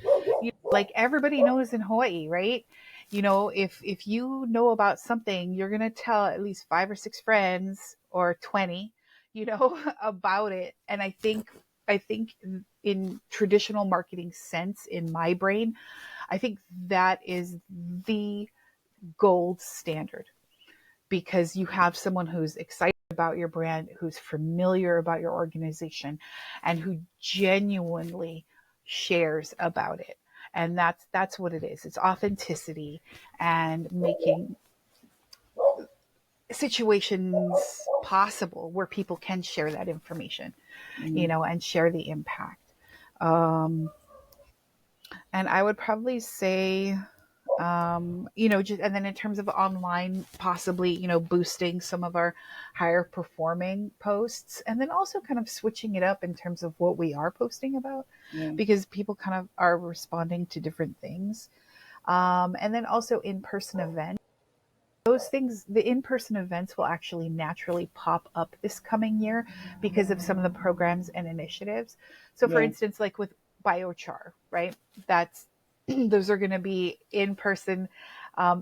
like everybody knows in Hawaii, right? If you know about something, you're going to tell at least 5 or 6 friends or 20, about it. And I think in traditional marketing sense in my brain, I think that is the gold standard, because you have someone who's excited about your brand, who's familiar about your organization, and who genuinely shares about it. And that's what it is. It's authenticity and making situations possible where people can share that information, Mm-hmm. and share the impact. Um, and I would probably say, just, and then in terms of online, possibly, boosting some of our higher performing posts, and then also kind of switching it up in terms of what we are posting about, Yeah. because people kind of are responding to different things. And then also in-person events. Those things, the in-person events will actually naturally pop up this coming year because of some of the programs and initiatives. So for Yeah. instance, like with biochar, right? That's those are going to be in-person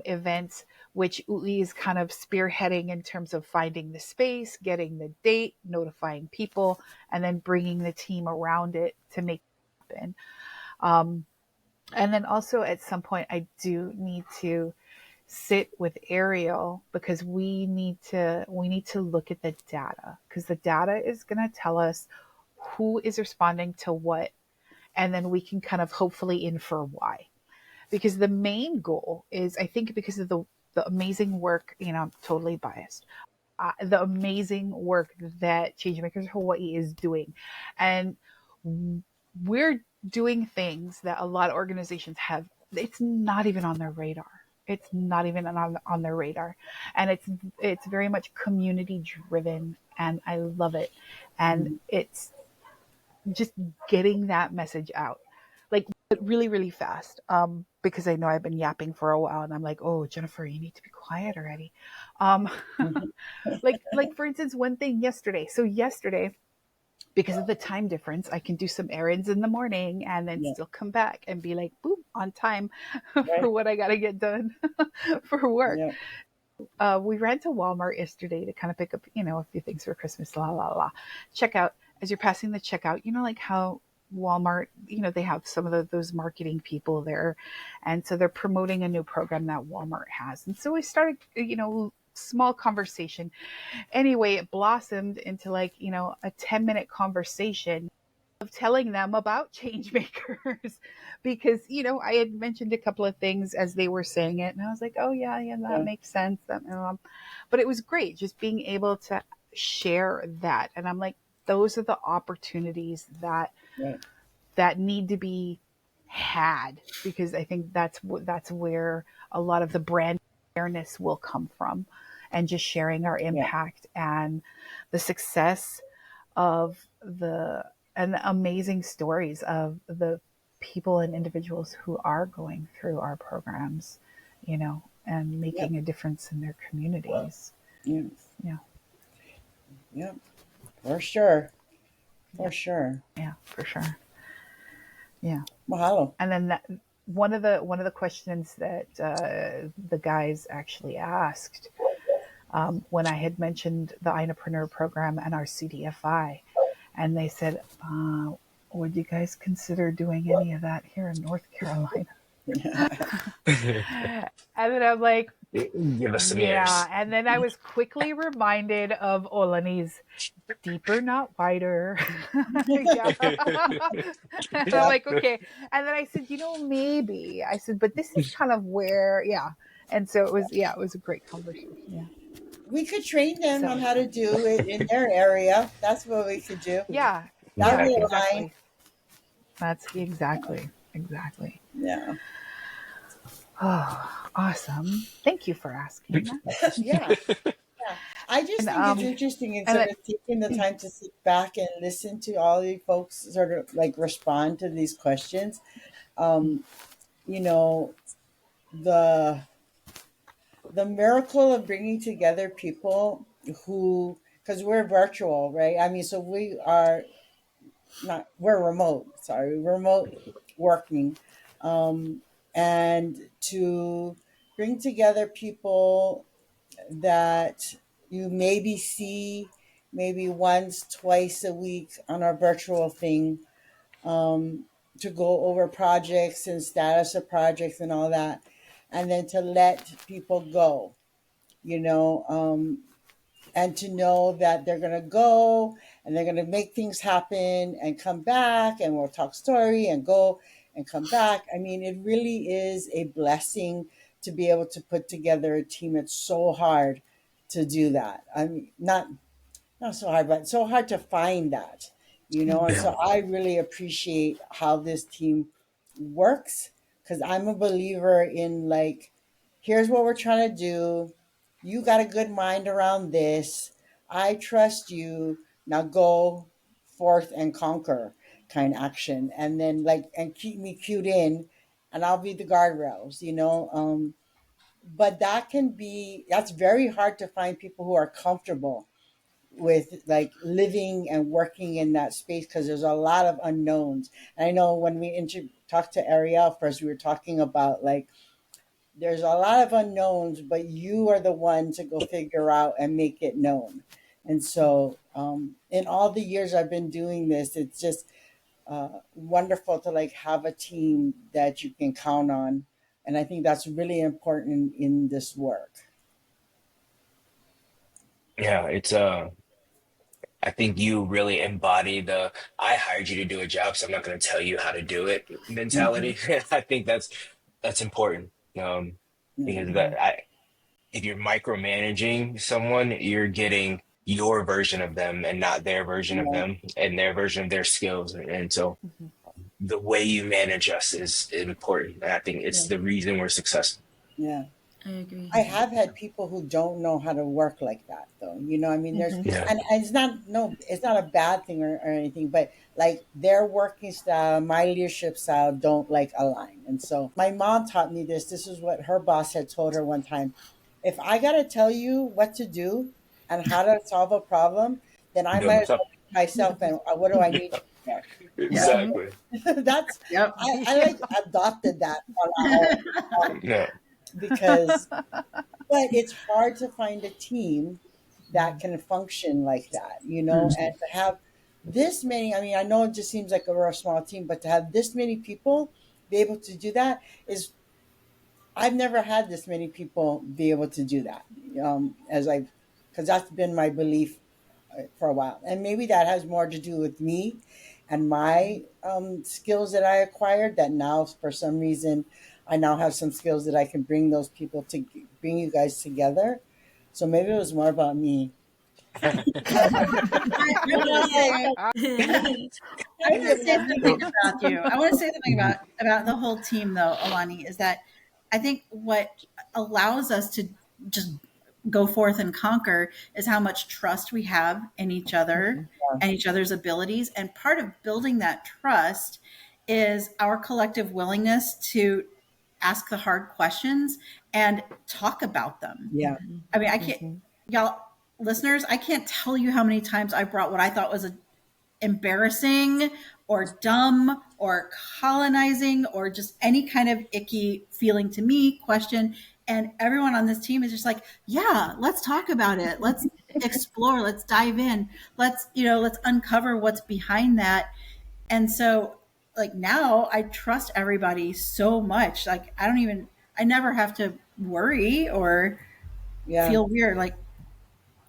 events, which Uli is kind of spearheading in terms of finding the space, getting the date, notifying people, and then bringing the team around it to make it happen. Um, and then also at some point, I do need to sit with Ariel, because we need to look at the data, because the data is going to tell us who is responding to what, and then we can kind of hopefully infer why. Because the main goal is, I think, because of the amazing work, I'm totally biased, the amazing work that Changemakers Hawaii is doing, and we're doing things that a lot of organizations have. It's not even on their radar. It's not even on their radar, and it's very much community driven, and I love it. And Mm-hmm. it's just getting that message out, like really, really fast. Because I know I've been yapping for a while, and I'm like, oh, Jennifer, you need to be quiet already. Um, Mm-hmm. like for instance, one thing yesterday. So yesterday, because of the time difference, I can do some errands in the morning and then Yeah. still come back and be like, boom, on time for Right. what I got to get done for work. Yeah. We ran to Walmart yesterday to kind of pick up, a few things for Christmas, la, la, la. Checkout, as you're passing the checkout, like how Walmart, they have some of those marketing people there. And so they're promoting a new program that Walmart has. And so we started, small conversation. Anyway, it blossomed into like, a 10-minute conversation of telling them about change makers because I had mentioned a couple of things as they were saying it, and I was like, oh yeah, yeah, that Yeah. makes sense. But it was great just being able to share that, and I'm like, those are the opportunities Right. that need to be had, because I think that's where a lot of the brand awareness will come from, and just sharing our Yeah. impact and the success of the amazing stories of the people and individuals who are going through our programs, and Yep. making a difference in their communities. Yeah. Yeah, Yep. For sure. yeah, For sure. yeah, for sure. Yeah. Mahalo. And then that, one of the questions that the guys actually asked when I had mentioned the Entrepreneur program and our CDFI, and they said, "Would you guys consider doing any of that here in North Carolina?" And then I'm like, Give us some "Yeah." ears. And then I was quickly reminded of Olani's deeper, not wider. Yeah. And I'm Yeah, like, okay. And then I said, maybe. I said, but this is kind of where, yeah. And so it was a great conversation. Yeah. we could train them on So, how to do it in their area. That's what we could do. yeah, That yeah, would Exactly. align. exactly. That's exactly. Yeah. Oh, awesome. Thank you for asking that. Yeah. Yeah. I just And, think it's interesting in and sort it, of taking the time to sit back and listen to all the folks sort of like respond to these questions. Um, you know, the the miracle of bringing together people who, because we're virtual, right? I mean, so we are not, we're remote, sorry, remote working. Um, and to bring together people that you maybe see maybe once, twice a week on our virtual thing, to go over projects and status of projects and all that, and then to let people go, you know, and to know that they're going to go and they're going to make things happen and come back and we'll talk story and go and come back. I mean, it really is a blessing to be able to put together a team. It's so hard to do that. I mean, not so hard, but so hard to find that, you know. And Mhm. Yeah. so I really appreciate how this team works, because I'm a believer in like, here's what we're trying to do. You got a good mind around this. I trust you. Now go forth and conquer kind of action. And then like, and keep me cued in and I'll be the guardrails, you know. But that's very hard to find people who are comfortable with like living and working in that space, because there's a lot of unknowns. And I know when we talked to Ariel first, we were talking about like there's a lot of unknowns, but you are the one to go figure out and make it known. And so, in all the years I've been doing this, it's just wonderful to like have a team that you can count on. And I think that's really important in this work. Yeah, I think you really embody the I hired you to do a job, so I'm not going to tell you how to do it Hmm. mentality. I think that's important. Yeah. Because Mhm. if you're micromanaging someone, you're getting your version of them and not their version of Yeah. them and their version of their skills. And so Mhm. the way you manage us is important. And I think it's Yeah. the reason we're successful. Yeah. I agree. I have had people who don't know how to work like that, though. You know, I mean, there's, Mhm. Yeah. and it's not, no, it's not a bad thing or anything, but like their working style, my leadership style don't like align. And so my mom taught me this. This is what her boss had told her one time. If I got to tell you what to do and how to solve a problem, then I Do it might as myself. well be myself. And what do I need Yeah, you for? You Yep. Mhm. exactly. know, that's, Yep. I like adopted that on my own, Yeah. because but it's hard to find a team that can function like that, you know, and Mhm. to have this many, I mean, I know it just seems like a real small team, but to have this many people be able to do that is, I've never had this many people be able to do that. As I've, because that's been my belief for a while. And maybe that has more to do with me and my skills that I acquired, that now for some reason I now have some skills that I can bring those people to bring you guys together. So maybe it was more about me. I want to say, I want to say something about you. I want to say something about the whole team, though, Alani, is that I think what allows us to just go forth and conquer is how much trust we have in each other Mhm. and each other's abilities. And part of building that trust is our collective willingness to ask the hard questions and talk about them. Yeah. Mhm. I mean, I can't, Mhm. y'all listeners, I can't tell you how many times I brought what I thought was a embarrassing or dumb or colonizing or just any kind of icky feeling to me, question. And everyone on this team is just like, yeah, let's talk about it. Let's explore. Let's dive in. Let's uncover what's behind that. And so, like, now I trust everybody so much. Like, I never have to worry or Yeah. feel weird. Like,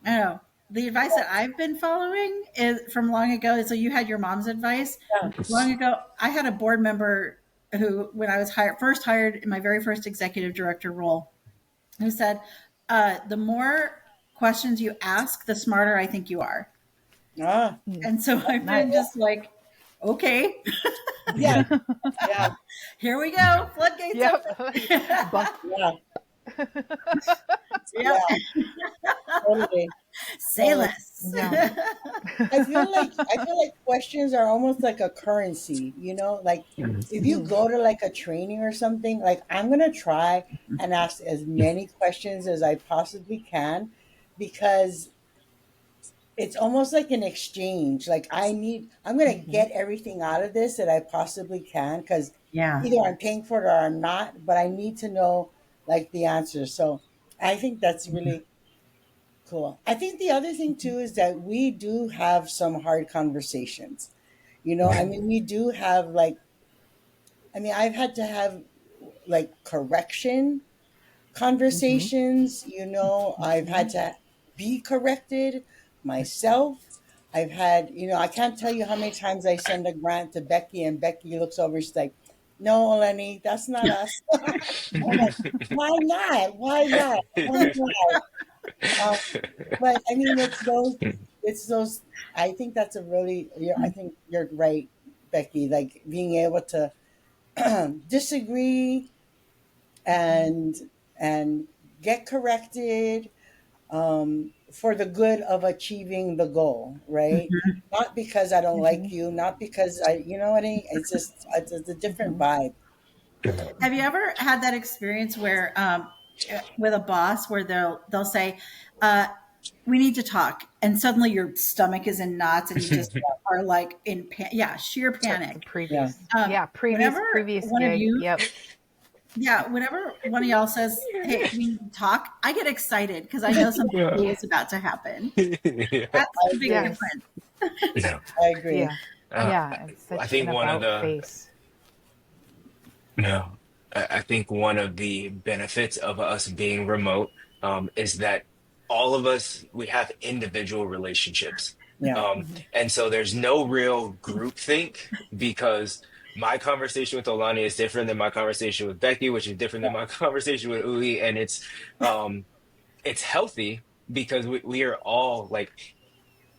I don't know. The advice that I've been following is from long ago. So you had your mom's advice Yeah. long ago. I had a board member who, when I was first hired in my very first executive director role, who said, "The more questions you ask, the smarter I think you are." Ah. And so I've been Nice. just like, okay, Yeah. Yeah. here we go, floodgates Yep. open. Yeah. Yep. Yeah. Totally. Say Totally. less. Yeah. I feel like questions are almost like a currency, like if you go to like a training or something, like I'm gonna try and ask as many questions as I possibly can because it's almost like an exchange. Like I'm gonna Mhm. get everything out of this that I possibly can because Yeah. either I'm paying for it or I'm not, but I need to know like the answers. So I think that's really cool. I think the other thing too is that we do have some hard conversations. I mean, we do have like, I mean, I've had to have like correction Mhm. conversations. I've had to be corrected myself. I've had, I can't tell you how many times I send a grant to Becky and Becky looks over, she's like, no, Olani, that's not us. I'm like, why not? Why not? Why not? Um, but I mean, it's those. I think that's a really. I think you're right, Becky. Like being able to disagree and and get corrected for the good of achieving the goal, right? Not because I don't like Mhm. you, not because you know what I mean. It's a different Mhm. vibe. Have you ever had that experience where, with a boss, where they'll say, uh, "We need to talk," and suddenly your stomach is in knots, and you just are like in sheer The panic. Yeah, previous, Um, yeah, previous whenever previous one of gig. you, Yep. yeah, whenever one of y'all says, "Hey, we need to talk," I get excited because I know something Yeah. cool is about to happen. Yeah. That's I the big agree. Yes. difference. No. I agree. Yeah. Uh, Yeah. It's I such an think one of about the face. no, I think one of the benefits of us being remote is that all of us we have individual relationships, Yeah, Mhm. and so there's no real group think because my conversation with Olani is different than my conversation with Becky, which is different than my conversation with Uli, and it's healthy because we are all like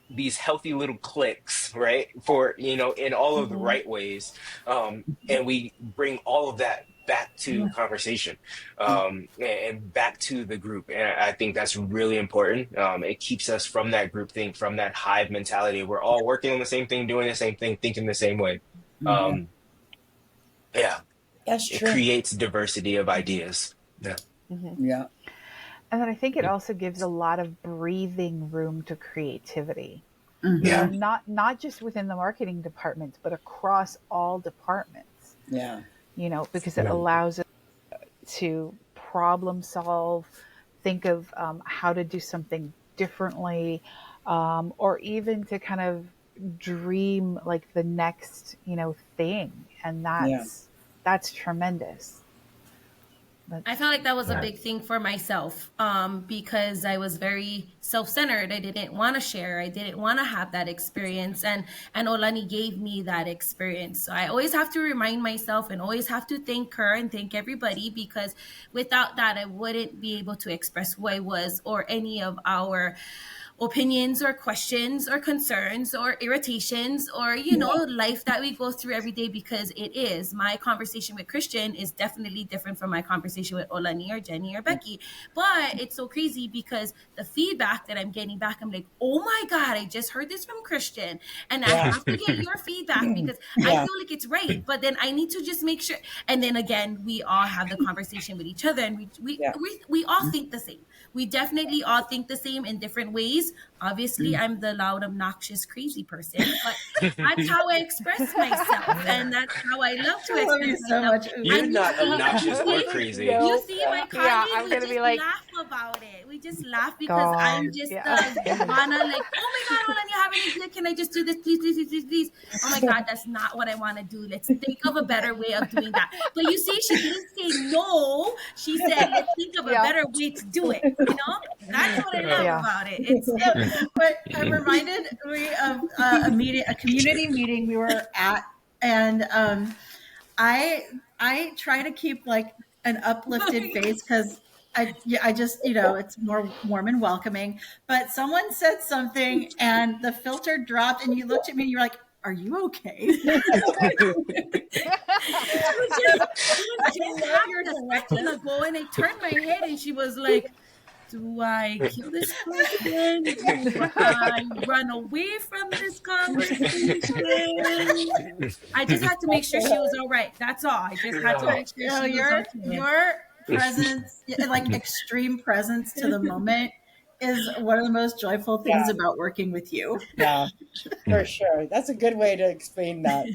these healthy little cliques, right? For, in all of the Mhm. right ways. And we bring all of that back to conversation and back to the group. And I think that's really important. It keeps us from that group thing, from that hive mentality. We're all working on the same thing, doing the same thing, thinking the same way. yeah, Um, yeah, that's it true. creates diversity of ideas. Yeah. Mhm. Yeah, And then I think it also gives a lot of breathing room to creativity. Yeah. Not just within the marketing departments, but across all departments. yeah, Because it allows us to problem solve, think of how to do something differently, or even to kind of dream like the next, thing. And yeah, that's tremendous. I That's felt like that was a big thing for myself because I was very self-centered. I didn't want to share. I didn't want to have that experience, and Olani gave me that experience. So I always have to remind myself and always have to thank her and thank everybody because without that, I wouldn't be able to express who I was or any of our opinions or questions or concerns or irritations or life that we go through every day, because it is my conversation with Christian is definitely different from my conversation with Olani or Jenny or Becky. But it's so crazy because the feedback that I'm getting back, I'm like, oh my god, I just heard this from Christian and I yeah, have to get your feedback because I yeah, feel like it's right, but then I need to just make sure. And then again, we all have the conversation with each other, and we yeah, we, we all think the same. We definitely all think the same in different ways, boundaries. Obviously, I'm the loud, obnoxious, crazy person, but that's how I express myself, and that's how I love to I love express you so myself. much. You're And not obnoxious or crazy. you No. see my Yeah, candid, I'm we gonna be just like, laugh about it. We just laugh because I'm God, just yeah. the Hana, like, oh my God, Olani, you have an idea? Can I just do this, please, please, please, please, please? Oh my God, that's not what I want to do. Let's think of a better way of doing that. But you see, she didn't say no. She said, let's think of a Yeah, better way to do it. You know, that's what I love yeah. about it. It's But I'm reminded of a community meeting we were at, and I I try to keep like an uplifted face because I just it's more warm and welcoming. But someone said something and the filter dropped, and you looked at me and you're like, "Are you okay?" it just love your happened a second directness. ago, and I turned my head, and she was like, do I kill this person? Do I run away from this conversation? I just had to make sure she was all right. That's all. I just had to But make sure she was okay. your presence, like extreme presence to the moment, is one of the most joyful things Yeah, about working with you. yeah, for sure. That's a good way to explain that.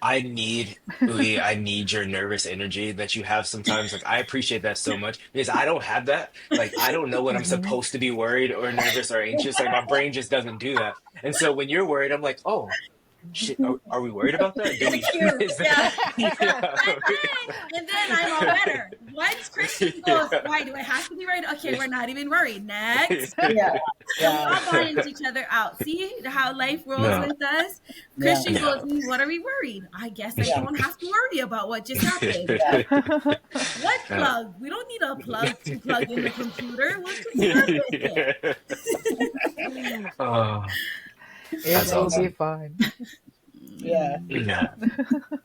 I need, Uli, I need your nervous energy that you have sometimes. Like, I appreciate that so much because I don't have that. Like, I don't know when I'm Mhm. supposed to be worried or nervous or anxious. Like, my brain just doesn't do that. And so when you're worried, I'm like, oh, shit, are we worried about that? Do It's a we, cue. is that, Yeah. yeah. And then I'm all better. Once Christian goes, why do I have to be worried? Okay, we're not even worried. Next. Yeah. And we Yeah, all balance each other out. See how life rolls No, with us? yeah, Christian goes, yeah. what are we worried? I guess I yeah, don't have to worry about what just happened. yeah. What Yeah. plug? We don't need a plug to plug in the computer. We'll just run with it. Oh, It that's will be awesome. fun. Yeah. Yeah.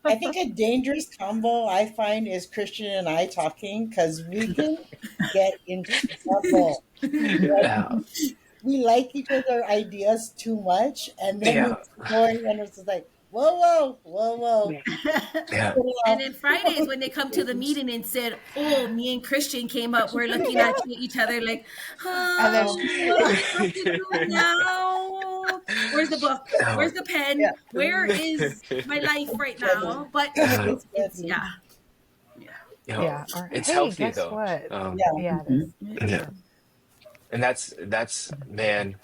I think a dangerous combo I find is Christian and I talking because we can get into trouble. Like, Yeah. we like each other's ideas too much, and then Yeah. it's going, and it's just like, whoa, whoa, whoa, whoa. Yeah. And then Fridays when they come to the meeting and said, "Oh, me and Christian came up. We're looking at each other like, And then, what are we supposed to do now? Where's the book? Oh, Where's the pen? Yeah, Where is my life right now?" But uh, it's definitely. yeah, yeah, you know, yeah, or it's hey, healthy guess though. what? Yeah, Yeah, it is for Yeah. sure. And that's man,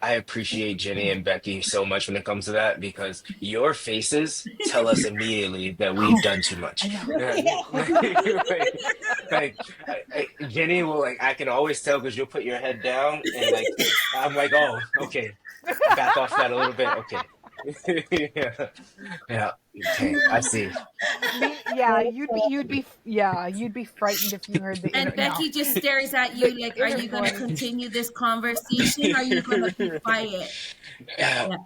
I appreciate Jenny and Becky so much when it comes to that because your faces tell us immediately that we've Oh, done too I much. know. Yeah. Jenny will like I can always tell because you'll put your head down and like I'm like, oh, okay, back off that a little bit. Okay. Yeah. Yeah. Okay. I see. Yeah, you'd be frightened if you heard the and inner no, Becky just stares at the you like, "Are inner you going to voice. continue this conversation? Or are you going to be quiet?" Yeah. Yeah.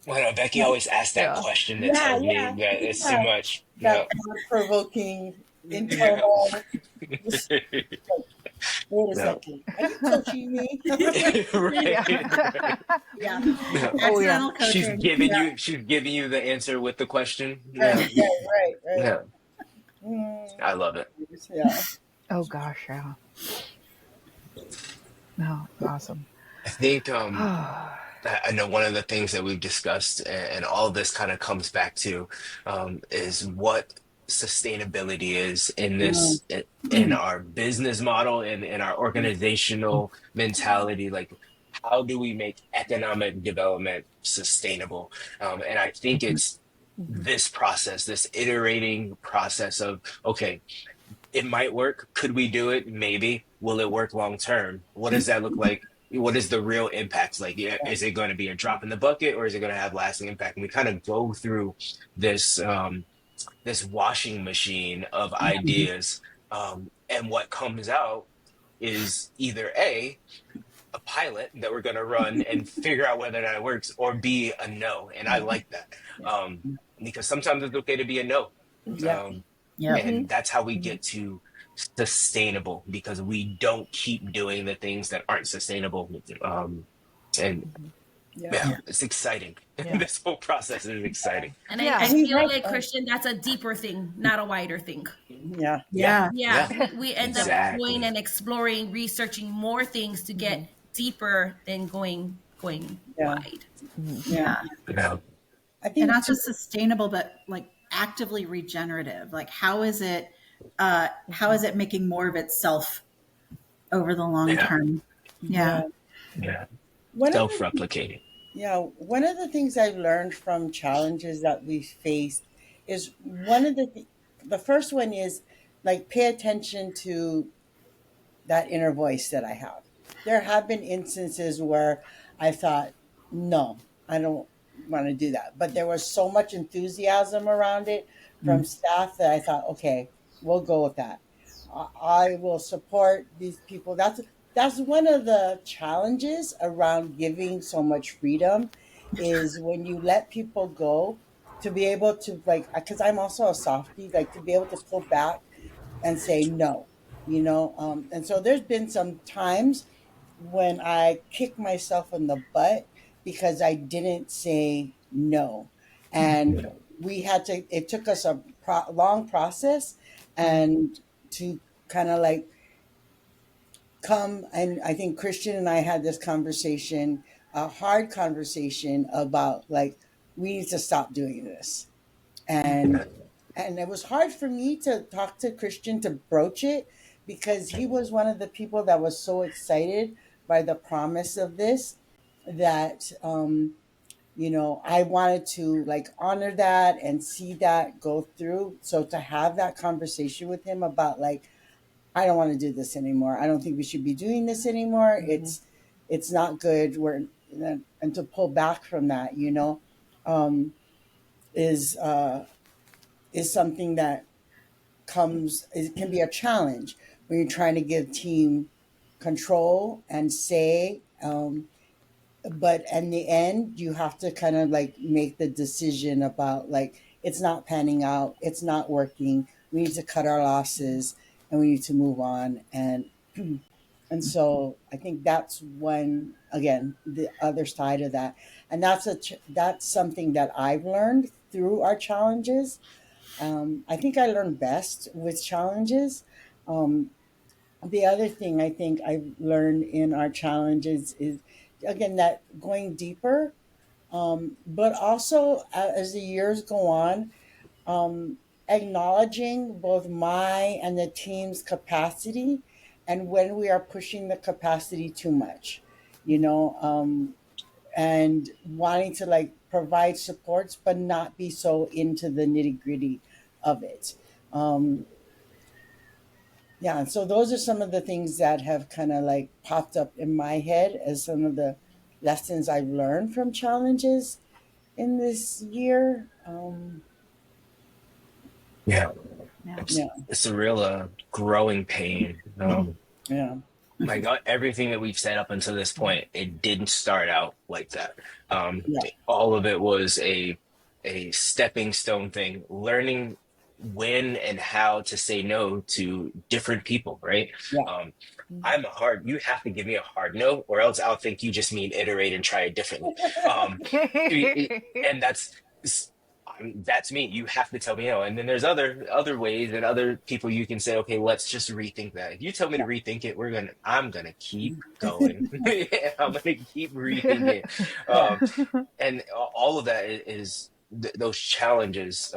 Well, no, Becky always asks that Yeah. question that yeah, tells yeah, me that it's too yeah. much. That Yeah. thought-provoking Yeah. internal. Just like, wait a Yeah. second. Are you coaching me? Yeah. Right. Yeah. Yeah. Oh yeah. Accidental coaching. Yeah. She's giving you the answer with the question. Right, Yeah. right. Yeah. Mm, I love it. yeah. Oh gosh, yeah. No, awesome. I think I know one of the things that we've discussed and all this kind of comes back to is what sustainability is in Mm, this in our business model and in our organizational mentality. Like, how do we make economic development sustainable? And I think it's Mhm. this process, this iterating process of, okay, it might work. Could we do it? Maybe. Will it work long term? What does that look like? What is the real impact? Like, yeah, is it going to be a drop in the bucket or is it going to have lasting impact? And we kind of go through this this washing machine of ideas, and what comes out is either a pilot that we're going to run and figure out whether that works, or B, a no. And I like that, because sometimes it's okay to be a no. yep. Um, Yep. and that's how we get to sustainable because we don't keep doing the things that aren't sustainable. And Mhm. Yeah. Yeah, Yeah. it's exciting. Yeah. This whole process is exciting. And I Yeah. We feel have, like, Christian, that's a deeper thing, not a wider thing. yeah. Yeah, Yeah. Yeah, yeah, we end up going exactly. and exploring, researching more things to get Mhm. deeper than going Yeah. wide. Mhm. Yeah. Yeah. Yeah, I And think not too, just sustainable, but like actively regenerative. Like how is Mhm. it making more of itself over the long yeah, term? yeah. Yeah. yeah. One of the Self-replicating. Yeah, one of the things I've learned from challenges that we faced is the first one is like pay attention to that inner voice that I have. There have been instances where I thought, no, I don't want to do that. But there was so much enthusiasm around it from Mm. staff that I thought, okay, we'll go with that. I will support these people. That's one of the challenges around giving so much freedom is when you let people go to be able to like because I'm also a softie, like to be able to pull back and say no, and so there's been some times when I kick myself in the butt because I didn't say no, and it took us a long process and to kind of like come, and I think Christian and I had this conversation, a hard conversation about like we need to stop doing this. and and it was hard for me to talk to Christian to broach it because he was one of the people that was so excited by the promise of this that I wanted to like honor that and see that go through. So to have that conversation with him about like I don't want to do this anymore. I don't think we should be doing this anymore. Mhm. It's not good. And to pull back from that, um, is is something that it can be a challenge when you're trying to give team control and say, but in the end you have to kind of like make the decision about like it's not panning out, it's not working, we need to cut our losses and we need to move on. And so I think that's one, again, the other side of that. And that's something that I've learned through our challenges. I think I learn best with challenges. Um, the other thing I think I've learned in our challenges is, again, that going deeper, but also as the years go on, um, acknowledging both my and the team's capacity and when we are pushing the capacity too much, and wanting to like provide supports, but not be so into the nitty gritty of it. Um, yeah, and so those are some of the things that have kind of like popped up in my head as some of the lessons I've learned from challenges in this year. Yeah. Yeah. Yeah, It's a real growing pain. yeah, Like everything that we've said up until this point, it didn't start out like that. yeah, All of it was a stepping stone thing, learning when and how to say no to different people, right? yeah, Um, you have to give me a hard no, or else I'll think you just mean iterate and try it differently. Um, and that's me. You have to tell me no. And then there's other ways and other people you can say, okay, let's just rethink that. If you tell me to rethink it, I'm gonna keep going. I'm gonna keep rethinking it. yeah, Um, and all of that those challenges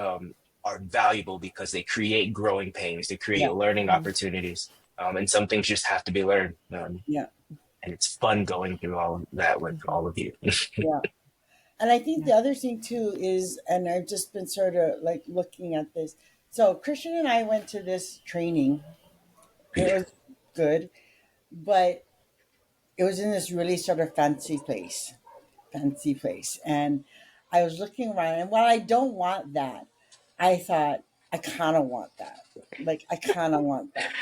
are valuable because they create growing pains, they create yeah, learning opportunities, and some things just have to be learned. yeah, And it's fun going through all of that with all of you. yeah. And I think Yeah. the other thing too is, and I've just been sort of like looking at this. So Christian and I went to this training. It Yeah. was good, but it was in this really sort of fancy place. And I was looking around, and while I don't want that, I thought I kind of want that. Like I kind of want that,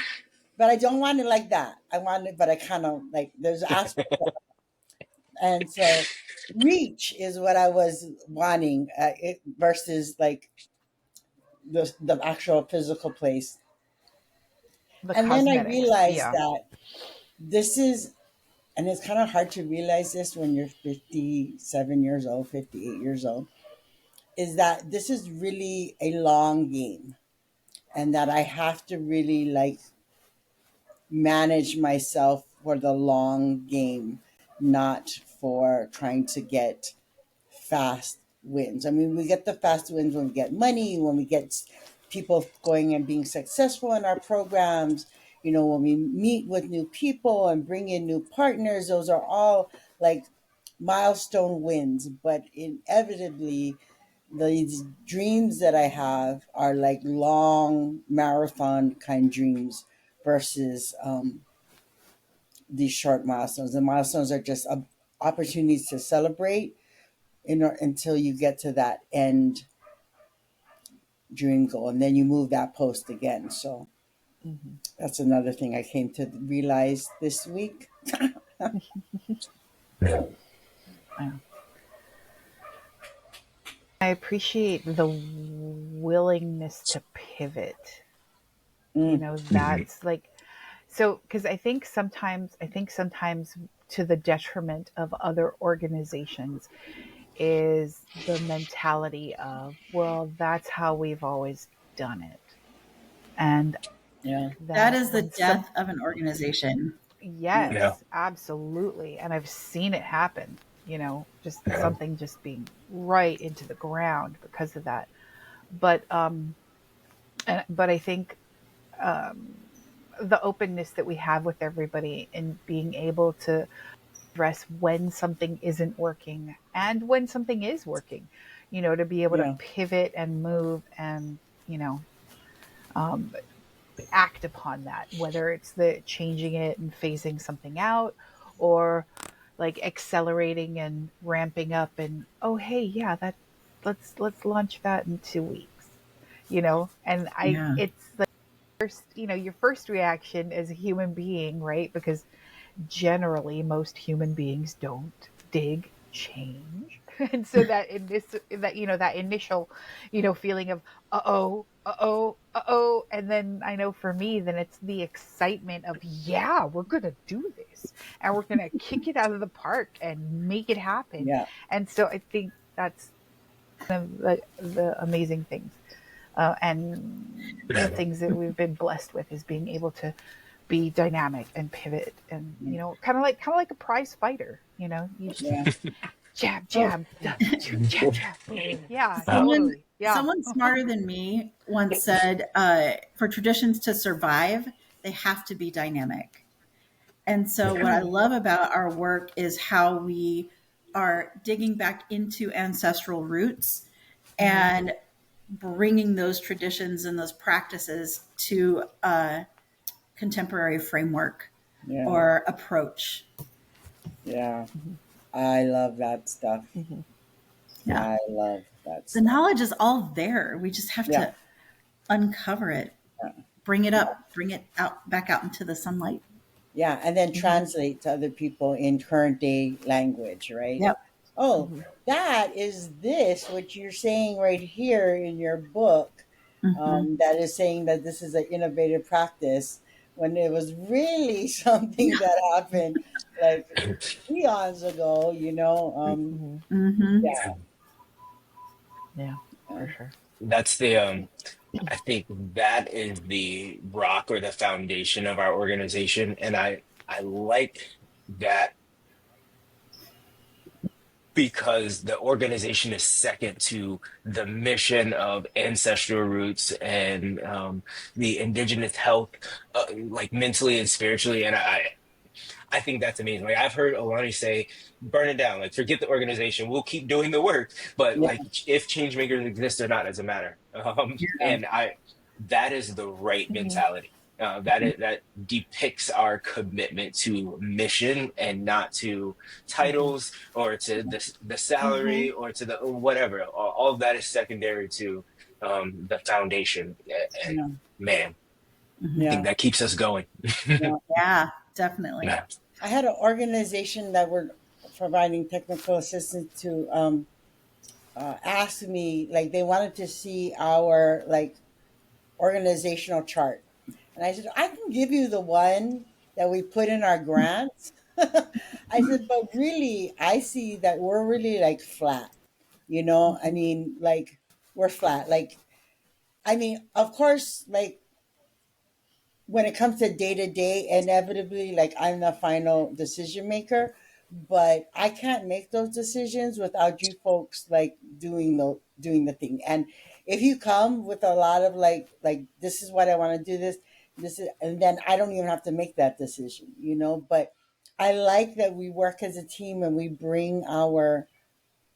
but I don't want it like that. I want it, but I kind of like there's aspects. And so reach is what I was wanting, versus like the actual physical place. The And then I cosmetics. realized Yeah. that this is and it's kind of hard to realize this when you're 57 years old, 58 years old, is that this is really a long game, and that I have to really like manage myself for the long game, not for trying to get fast wins. I mean, we get the fast wins when we get money, when we get people going and being successful in our programs, when we meet with new people and bring in new partners. Those are all like milestone wins. But inevitably, these dreams that I have are like long marathon kind dreams versus these short milestones. The milestones are just opportunities to celebrate until you get to that end dream goal, and then you move that post again. So Mhm. that's another thing I came to realize this week. Yeah. Yeah. I appreciate the willingness to pivot. Mm, Mhm. That's like, so because I think sometimes to the detriment of other organizations is the mentality of, well, that's how we've always done it. And yeah, That that is the when some death of an organization. yeah, Yeah. yes, absolutely. And I've seen it happen, just Yeah. something just being right into the ground because of that. But I think the openness that we have with everybody and being able to address when something isn't working and when something is working, to be able to yeah, pivot and move and, you know, um, act upon that, whether it's the changing it and phasing something out, or like accelerating and ramping up and, oh, hey, yeah, let's launch that in 2 weeks, and Yeah. it's like first, your first reaction as a human being, right? Because generally most human beings don't dig change. And so that in this that that initial feeling of uh-oh, uh-oh, uh-oh, and then I know for me, then it's the excitement of, yeah, we're gonna do this and we're gonna kick it out of the park and make it happen. yeah, And so I think that's one of the amazing things, and the Yeah. things that we've been blessed with is being able to be dynamic and pivot and, yeah. kind of like a prize fighter, you just Yeah. jab, So jab, jab, jab. Yeah, Someone totally. Yeah. someone smarter than me once said, for traditions to survive, they have to be dynamic. And so what I Mm, love about our work is how we are digging back into ancestral roots mm-hmm, and bringing those traditions and those practices to a contemporary framework yeah, or approach. yeah. mm-hmm, I love that stuff. mm-hmm. Yeah. I love that The stuff. knowledge is all there. We just have Yeah, to uncover it, yeah, bring it yeah. up, bring it out back out into the sunlight. Yeah, and then Mm-hmm. translate to other people in current day language, right? Yep. Oh, Mm-hmm. that is this, what you're saying right here in your book, Hmm. that is saying that this is an innovative practice when it was really something Yeah. that happened like eons ago, Mm-hmm. Hmm. yeah, Yeah, yeah, for sure. That's the I think that is the rock or the foundation of our organization. And I like that because the organization is second to the mission of ancestral roots and the indigenous health, like mentally and spiritually. And I think that's amazing. Like I've heard Olani say, burn it down. Like forget the organization. We'll keep doing the work. But yeah, like if change makers exist or not doesn't matter. yeah, And that is the right Mm-hmm. mentality. That depicts our commitment to mission and not to Mm-hmm. titles or to the Mm-hmm. salary or to the whatever. All of that is secondary to the foundation. And yeah, man, I Hmm. think yeah, that keeps us going. yeah. Yeah, definitely. Yeah. I had an organization that were providing technical assistance to ask me, like they wanted to see our like organizational chart. And I said, I can give you the one that we put in our grants. I said, but really, I see that we're really like flat. I mean, like we're flat. Like, I mean, of course, like when it comes to day to day, inevitably, like I'm the final decision maker, but I can't make those decisions without you folks like doing the thing. And if you come with a lot of like this is what I want to do, this is, and then I don't even have to make that decision. But I like that we work as a team and we bring our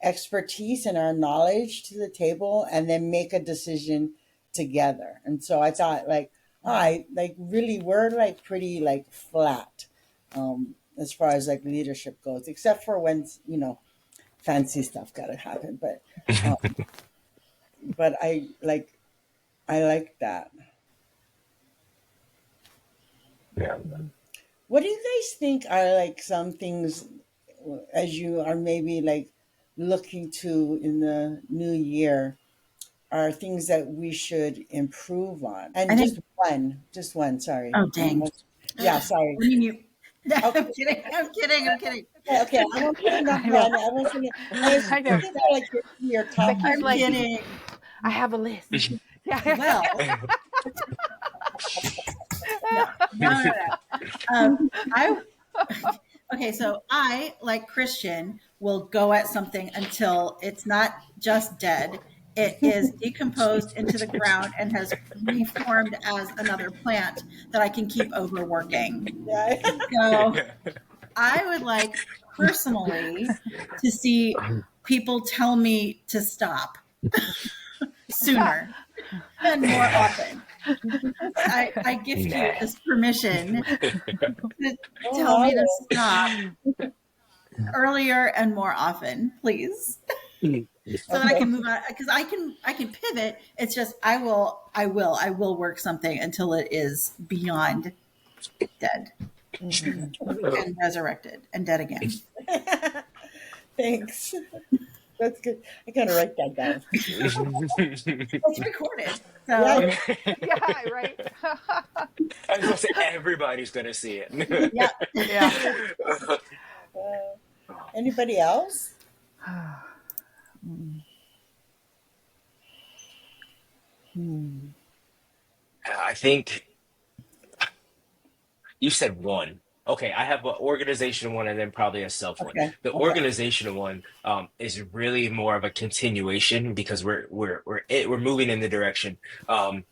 expertise and our knowledge to the table and then make a decision together. And so I thought like, I like really we're like pretty like flat as far as like leadership goes, except for when fancy stuff gotta happen. But I like that. Yeah. What do you guys think are like some things as you are maybe like looking to in the new year are things that we should improve on? I And think. just one. Sorry. Oh dang. Yeah, sorry. What do you mean? Okay, I'm kidding. I'm kidding. I'm kidding. okay, okay. I won't say I number know. one. I won't say. I was I know. thinking about like your top Becky's I'm like, three. kidding. I have a list. Yeah. Well, no, no, no, no. I okay. So I, like Christian, will go at something until it's not just dead. It is decomposed into the ground and has reformed as another plant that I can keep overworking. Yeah. So I would like personally to see people tell me to stop sooner and more often. I gift you Nah. this permission to tell Oh, me to stop earlier and more often, please, so that I okay. can move on. Because I can pivot. It's just I will work something until it is beyond dead and resurrected and dead again. Thanks. That's good. I gotta write that down. It's recorded, Yeah. so Yeah, right. I was gonna say everybody's gonna see it. yeah. Yeah. Anybody else? I think you said one. Okay, I have an organizational one and then probably a self one. Okay. The Okay. organizational one is really more of a continuation because we're moving in the direction. Um,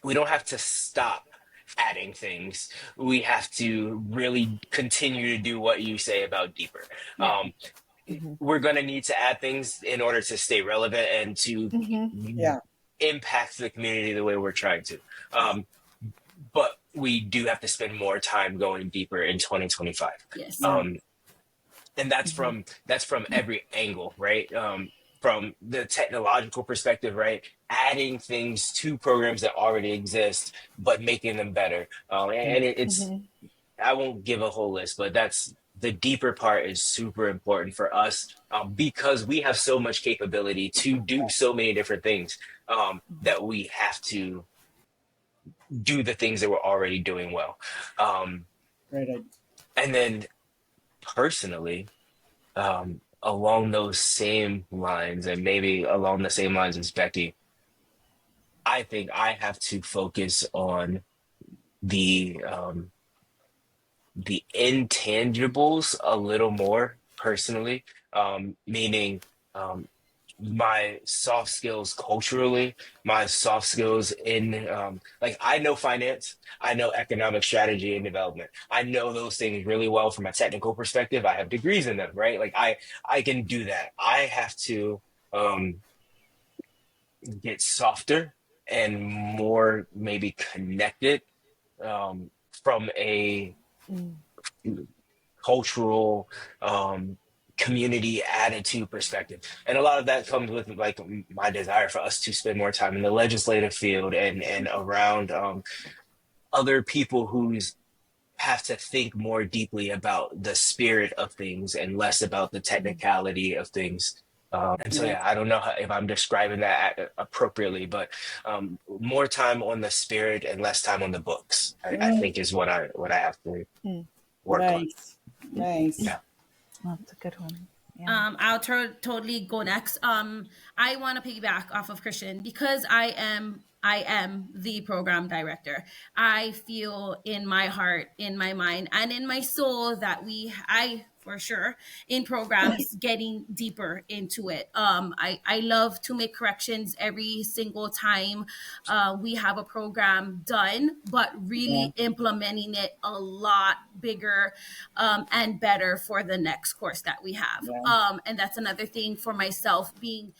we don't have to stop adding things. We have to really continue to do what you say about deeper. Yeah. Um, we're going to need to add things in order to stay relevant and to Yeah. impact the community the way we're trying to. But we do have to spend more time going deeper in 2025. Yes. Yeah. And that's from every angle, right? From the technological perspective, right? Adding things to programs that already exist, but making them better. And it's I won't give a whole list, but that's the deeper part is super important for us because we have so much capability to do so many different things that we have to do the things that we're already doing well. Um, Right. and then personally, along those same lines, and maybe along the same lines as Becky, I think I have to focus on the um, the intangibles a little more personally, meaning um, my soft skills culturally, my soft skills in like I know finance, I know economic strategy and development. I know those things really well from a technical perspective. I have degrees in them, right? Like I can do that. I have to um, get softer and more maybe connected from a cultural community attitude perspective, and a lot of that comes with like my desire for us to spend more time in the legislative field and around other people who have to think more deeply about the spirit of things and less about the technicality of things. And so, Yeah. yeah, I don't know if I'm describing that appropriately, but more time on the spirit and less time on the books, I Mm, think is what I have to Mm, work on. nice. Nice. Yeah. that's a good one. Yeah. I'll totally go next. I want to piggyback off of Christian because I am the program director. I feel in my heart, in my mind, and in my soul that I for sure in programs getting deeper into it. I love to make corrections every single time we have a program done, but Yeah. really implementing it a lot bigger and better for the next course that we have. Yeah. And that's another thing for myself, being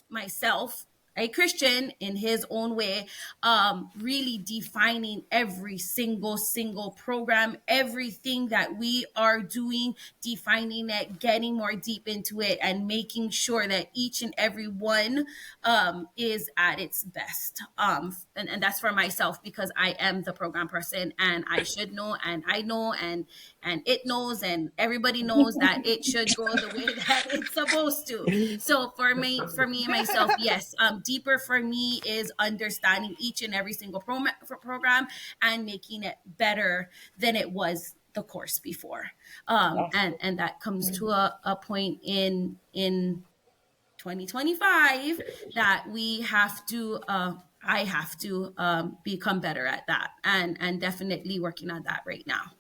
myself, a Christian in his own way, really defining every single program, everything that we are doing, defining it, getting more deep into it, and making sure that each and every one is at its best. And that's for myself because I am the program person and I should know and I know and it knows and everybody knows that it should go the way that it's supposed to. So for me and myself, yes, deeper for me is understanding each and every single program and making it better than it was the course before. And Awesome. and that comes to a point in 2025 that we have to I have to become better at that, and definitely working on that right now.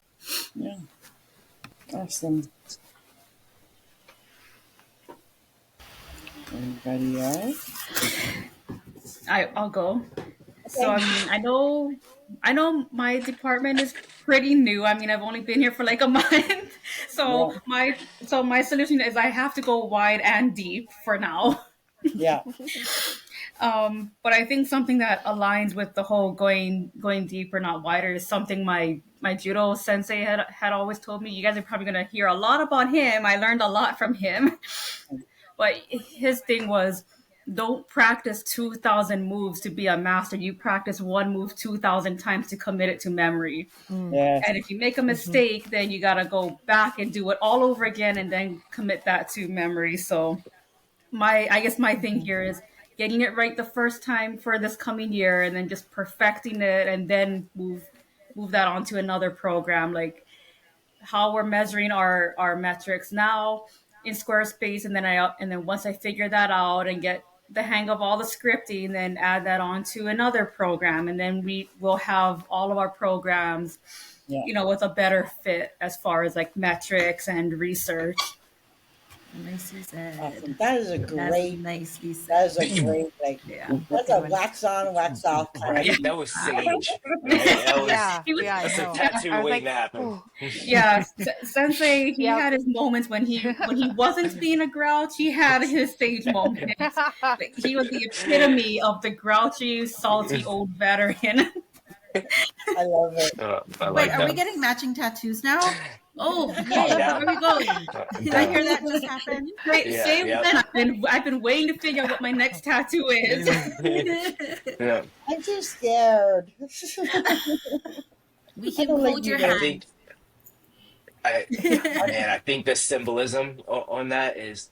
Yeah. Awesome. Anybody else? I'll go. So Okay. I mean, I know my department is pretty new. I mean, I've only been here for like a month. Yeah. So my solution is I have to go wide and deep for now. Yeah. But I think something that aligns with the whole going deeper, not wider, is something my judo sensei had always told me. You guys are probably gonna hear a lot about him. I learned a lot from him. But his thing was, don't practice 2,000 moves to be a master. You practice one move 2,000 times to commit it to memory. Mm, Yes. And if you make a mm-hmm. mistake, then you got to go back and do it all over again and then commit that to memory. So I guess my thing Mm-hmm. here is getting it right the first time for this coming year and then just perfecting it and then move that on to another program. Like how we're measuring our metrics now in Squarespace, and then once I figure that out and get the hang of all the scripting, then add that on to another program, and then we will have all of our programs, Yeah. with a better fit as far as like metrics and research. Nicely Awesome. said. That is a That's great. nicely That said. is a great like. Yeah. That's Good a one. wax on, wax off kind Right. of. That was sage, right? Yeah, He was yeah, I That's a know. tattoo I was waiting like, to happen. oh, Yeah, Sensei. He yep. had his moments when he wasn't being a grouch. He had his sage moments. Like, he was the epitome of the grouchy, salty old veteran. I love it. I Wait, like are we that. getting matching tattoos now? Oh, I'm yay. Where are down. we going? I'm Did I down. hear that just happen? Yeah, Same yeah. then. I've been waiting to figure out what my next tattoo is. Yeah. I'm too scared. We I can don't like hold your I needles. think hand. I man, I think the symbolism on that is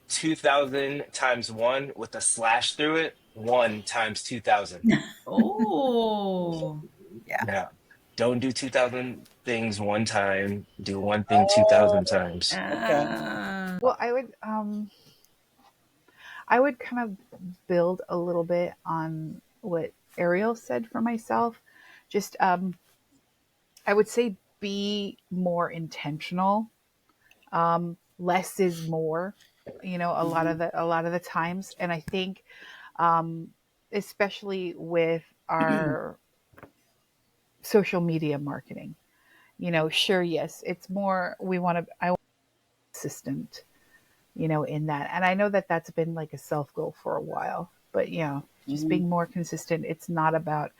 2,000 times one with a slash through it, one times 2,000. Oh, yeah. Yeah. Don't do 2,000 things one time. Do one thing Oh, 2,000 times. okay. Well, I would kind of build a little bit on what Ariel said for myself. Just, I would say be more intentional. Less is more, Hmm. a lot of the times. And I think, especially with our social media marketing, sure, yes, it's more, I want consistent, in that. And I know that that's been like a self goal for a while, but just Hmm. being more consistent. It's not about,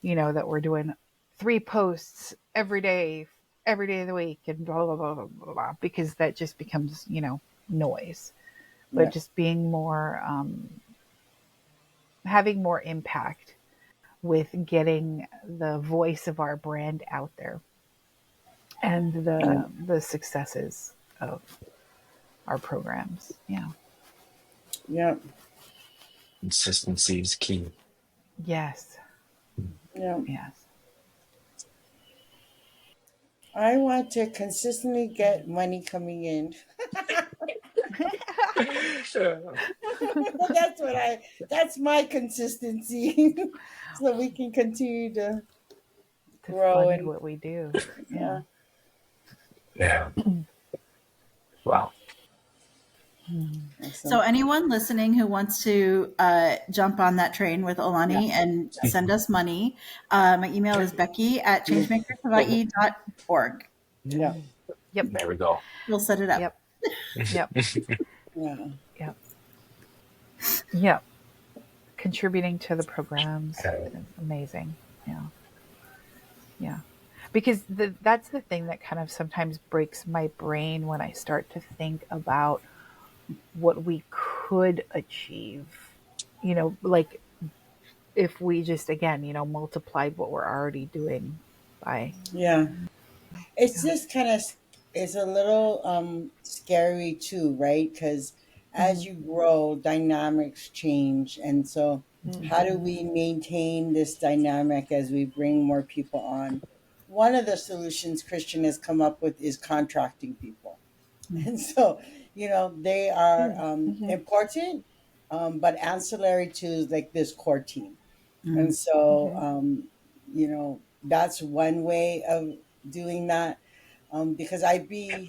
that we're doing 3 posts every day of the week and blah, blah, blah, blah, blah, blah, because that just becomes, noise, but Yeah. just being more, having more impact with getting the voice of our brand out there and Yeah. the successes of our programs. Yeah. Yeah. Consistency is key. Yes. Yeah. Yes. I want to consistently get money coming in. That's what that's my consistency. So we can continue to To grow fund and what we do. yeah. Yeah. Yeah. Wow. So Awesome. anyone listening who wants to jump on that train with Yeah. Olani and send us money, my email is becky at changemakershawaii.org. Yeah. Yep. There we go. We'll set it up. Yep. Yep. Yeah. Yep. Yep. Contributing to the programs is amazing. Yeah. Yeah. Because that's the thing that kind of sometimes breaks my brain when I start to think about what we could achieve. Like if we just, again, multiplied what we're already doing by. Yeah. It's Yeah. just kind of it's a little scary too, right? Because as Mm-hmm. you grow, dynamics change, and so how do Mm-hmm. we maintain this dynamic as we bring more people on? One of the solutions Christian has come up with is contracting people. And so, they are Mm-hmm. important, but ancillary to like this core team. Mm. And so, Mm-hmm. that's one way of doing that. Because you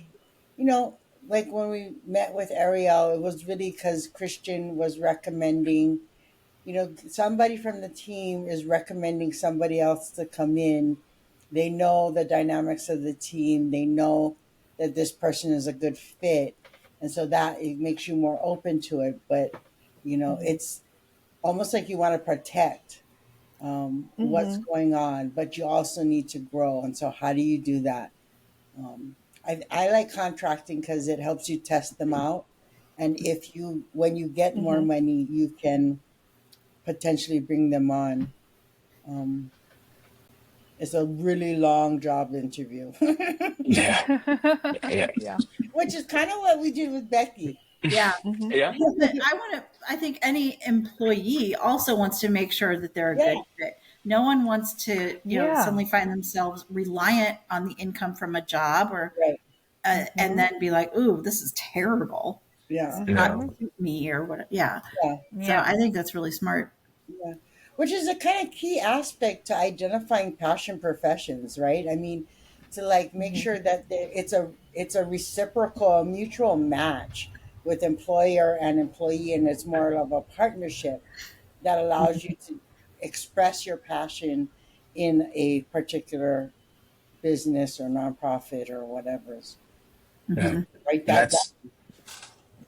know, like when we met with Ariel, it was really because Christian was recommending, somebody from the team is recommending somebody else to come in. They know the dynamics of the team, they know that this person is a good fit. And so that it makes you more open to it. But, it's almost like you want to protect what's Mm-hmm. going on, but you also need to grow. And so, how do you do that? I like contracting because it helps you test them out. And when you get more Mm-hmm. money, you can potentially bring them on. Um, it's a really long job interview, Yeah. Yeah. Yeah. which is kind of what we did with Becky. Yeah. Mm-hmm. Yeah. I think any employee also wants to make sure that they're a Yeah, good fit. No one wants to, Yeah. suddenly find themselves reliant on the income from a job or, right. and Mm-hmm. then be like, ooh, this is terrible. This Yeah, is not Mm-hmm. No. me or what. Yeah. yeah. So Yeah. I think that's really smart. Yeah, which is a kind of key aspect to identifying passion professions, right? I mean, to like make Mm-hmm. sure that it's a reciprocal, mutual match with employer and employee, and it's more of a partnership that allows you to express your passion in a particular business or nonprofit or whatever. Yeah. Hmm. Right? And That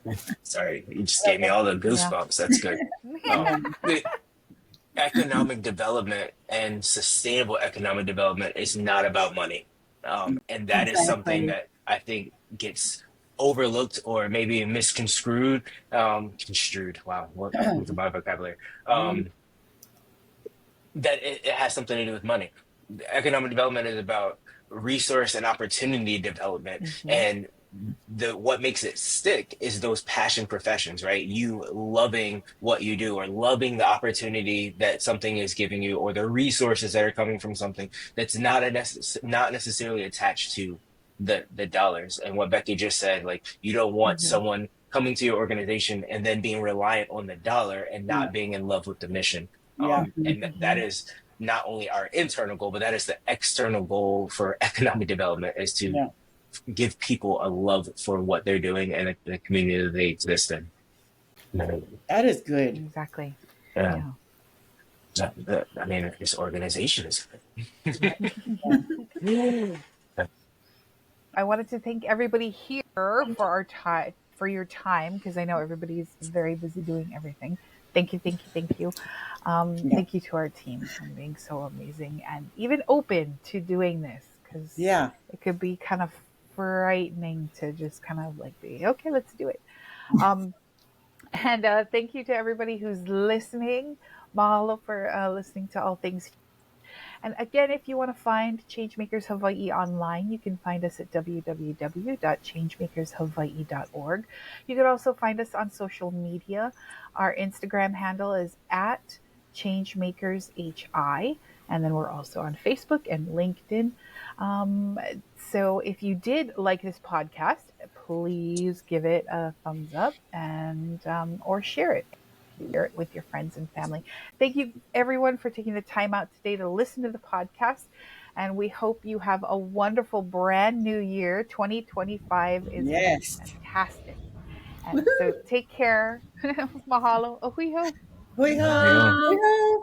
that's sorry, you just gave me that all the Yeah. goosebumps. That's good. yeah, The economic development and sustainable economic development is not about money. And that is something Exactly. that I think gets overlooked or maybe misconstrued. Construed. Wow, what with my vocabulary? Um, that it has something to do with money. Economic development is about resource and opportunity development, Mm-hmm. and the what makes it stick is those passion professions, right? You loving what you do or loving the opportunity that something is giving you or the resources that are coming from something that's not necessarily attached to the dollars. And what Becky just said, like you don't want Mm-hmm. someone coming to your organization and then being reliant on the dollar and yeah, not being in love with the mission. yeah, And that Mm-hmm. is not only our internal goal, but that is the external goal for economic development is to yeah. give people a love for what they're doing and the community that they exist in. That is good. Exactly. Yeah. Yeah. I mean, this organization is. Yeah. I wanted to thank everybody here for our time, for your time, because I know everybody's very busy doing everything. Thank you, thank you, thank you. Yeah. Thank you to our team for being so amazing and even open to doing this, because Yeah. it could be kind of frightening to just kind of like be, okay, let's do it. Um, and thank you to everybody who's listening. Mahalo for listening to all things. And again, if you want to find Changemakers Hawaii online, you can find us at www.changemakershawaii.org. You can also find us on social media. Our Instagram handle is at ChangemakersHI. And then we're also on Facebook and LinkedIn. Um, so if you did like this podcast, please give it a thumbs up and or share it with your friends and family. Thank you, everyone, for taking the time out today to listen to the podcast. And we hope you have a wonderful brand new year. 2025 is going to be Yes. fantastic. And so Woohoo! take care. Mahalo. Ahui ho. Hui There you ho. go. Woohoo!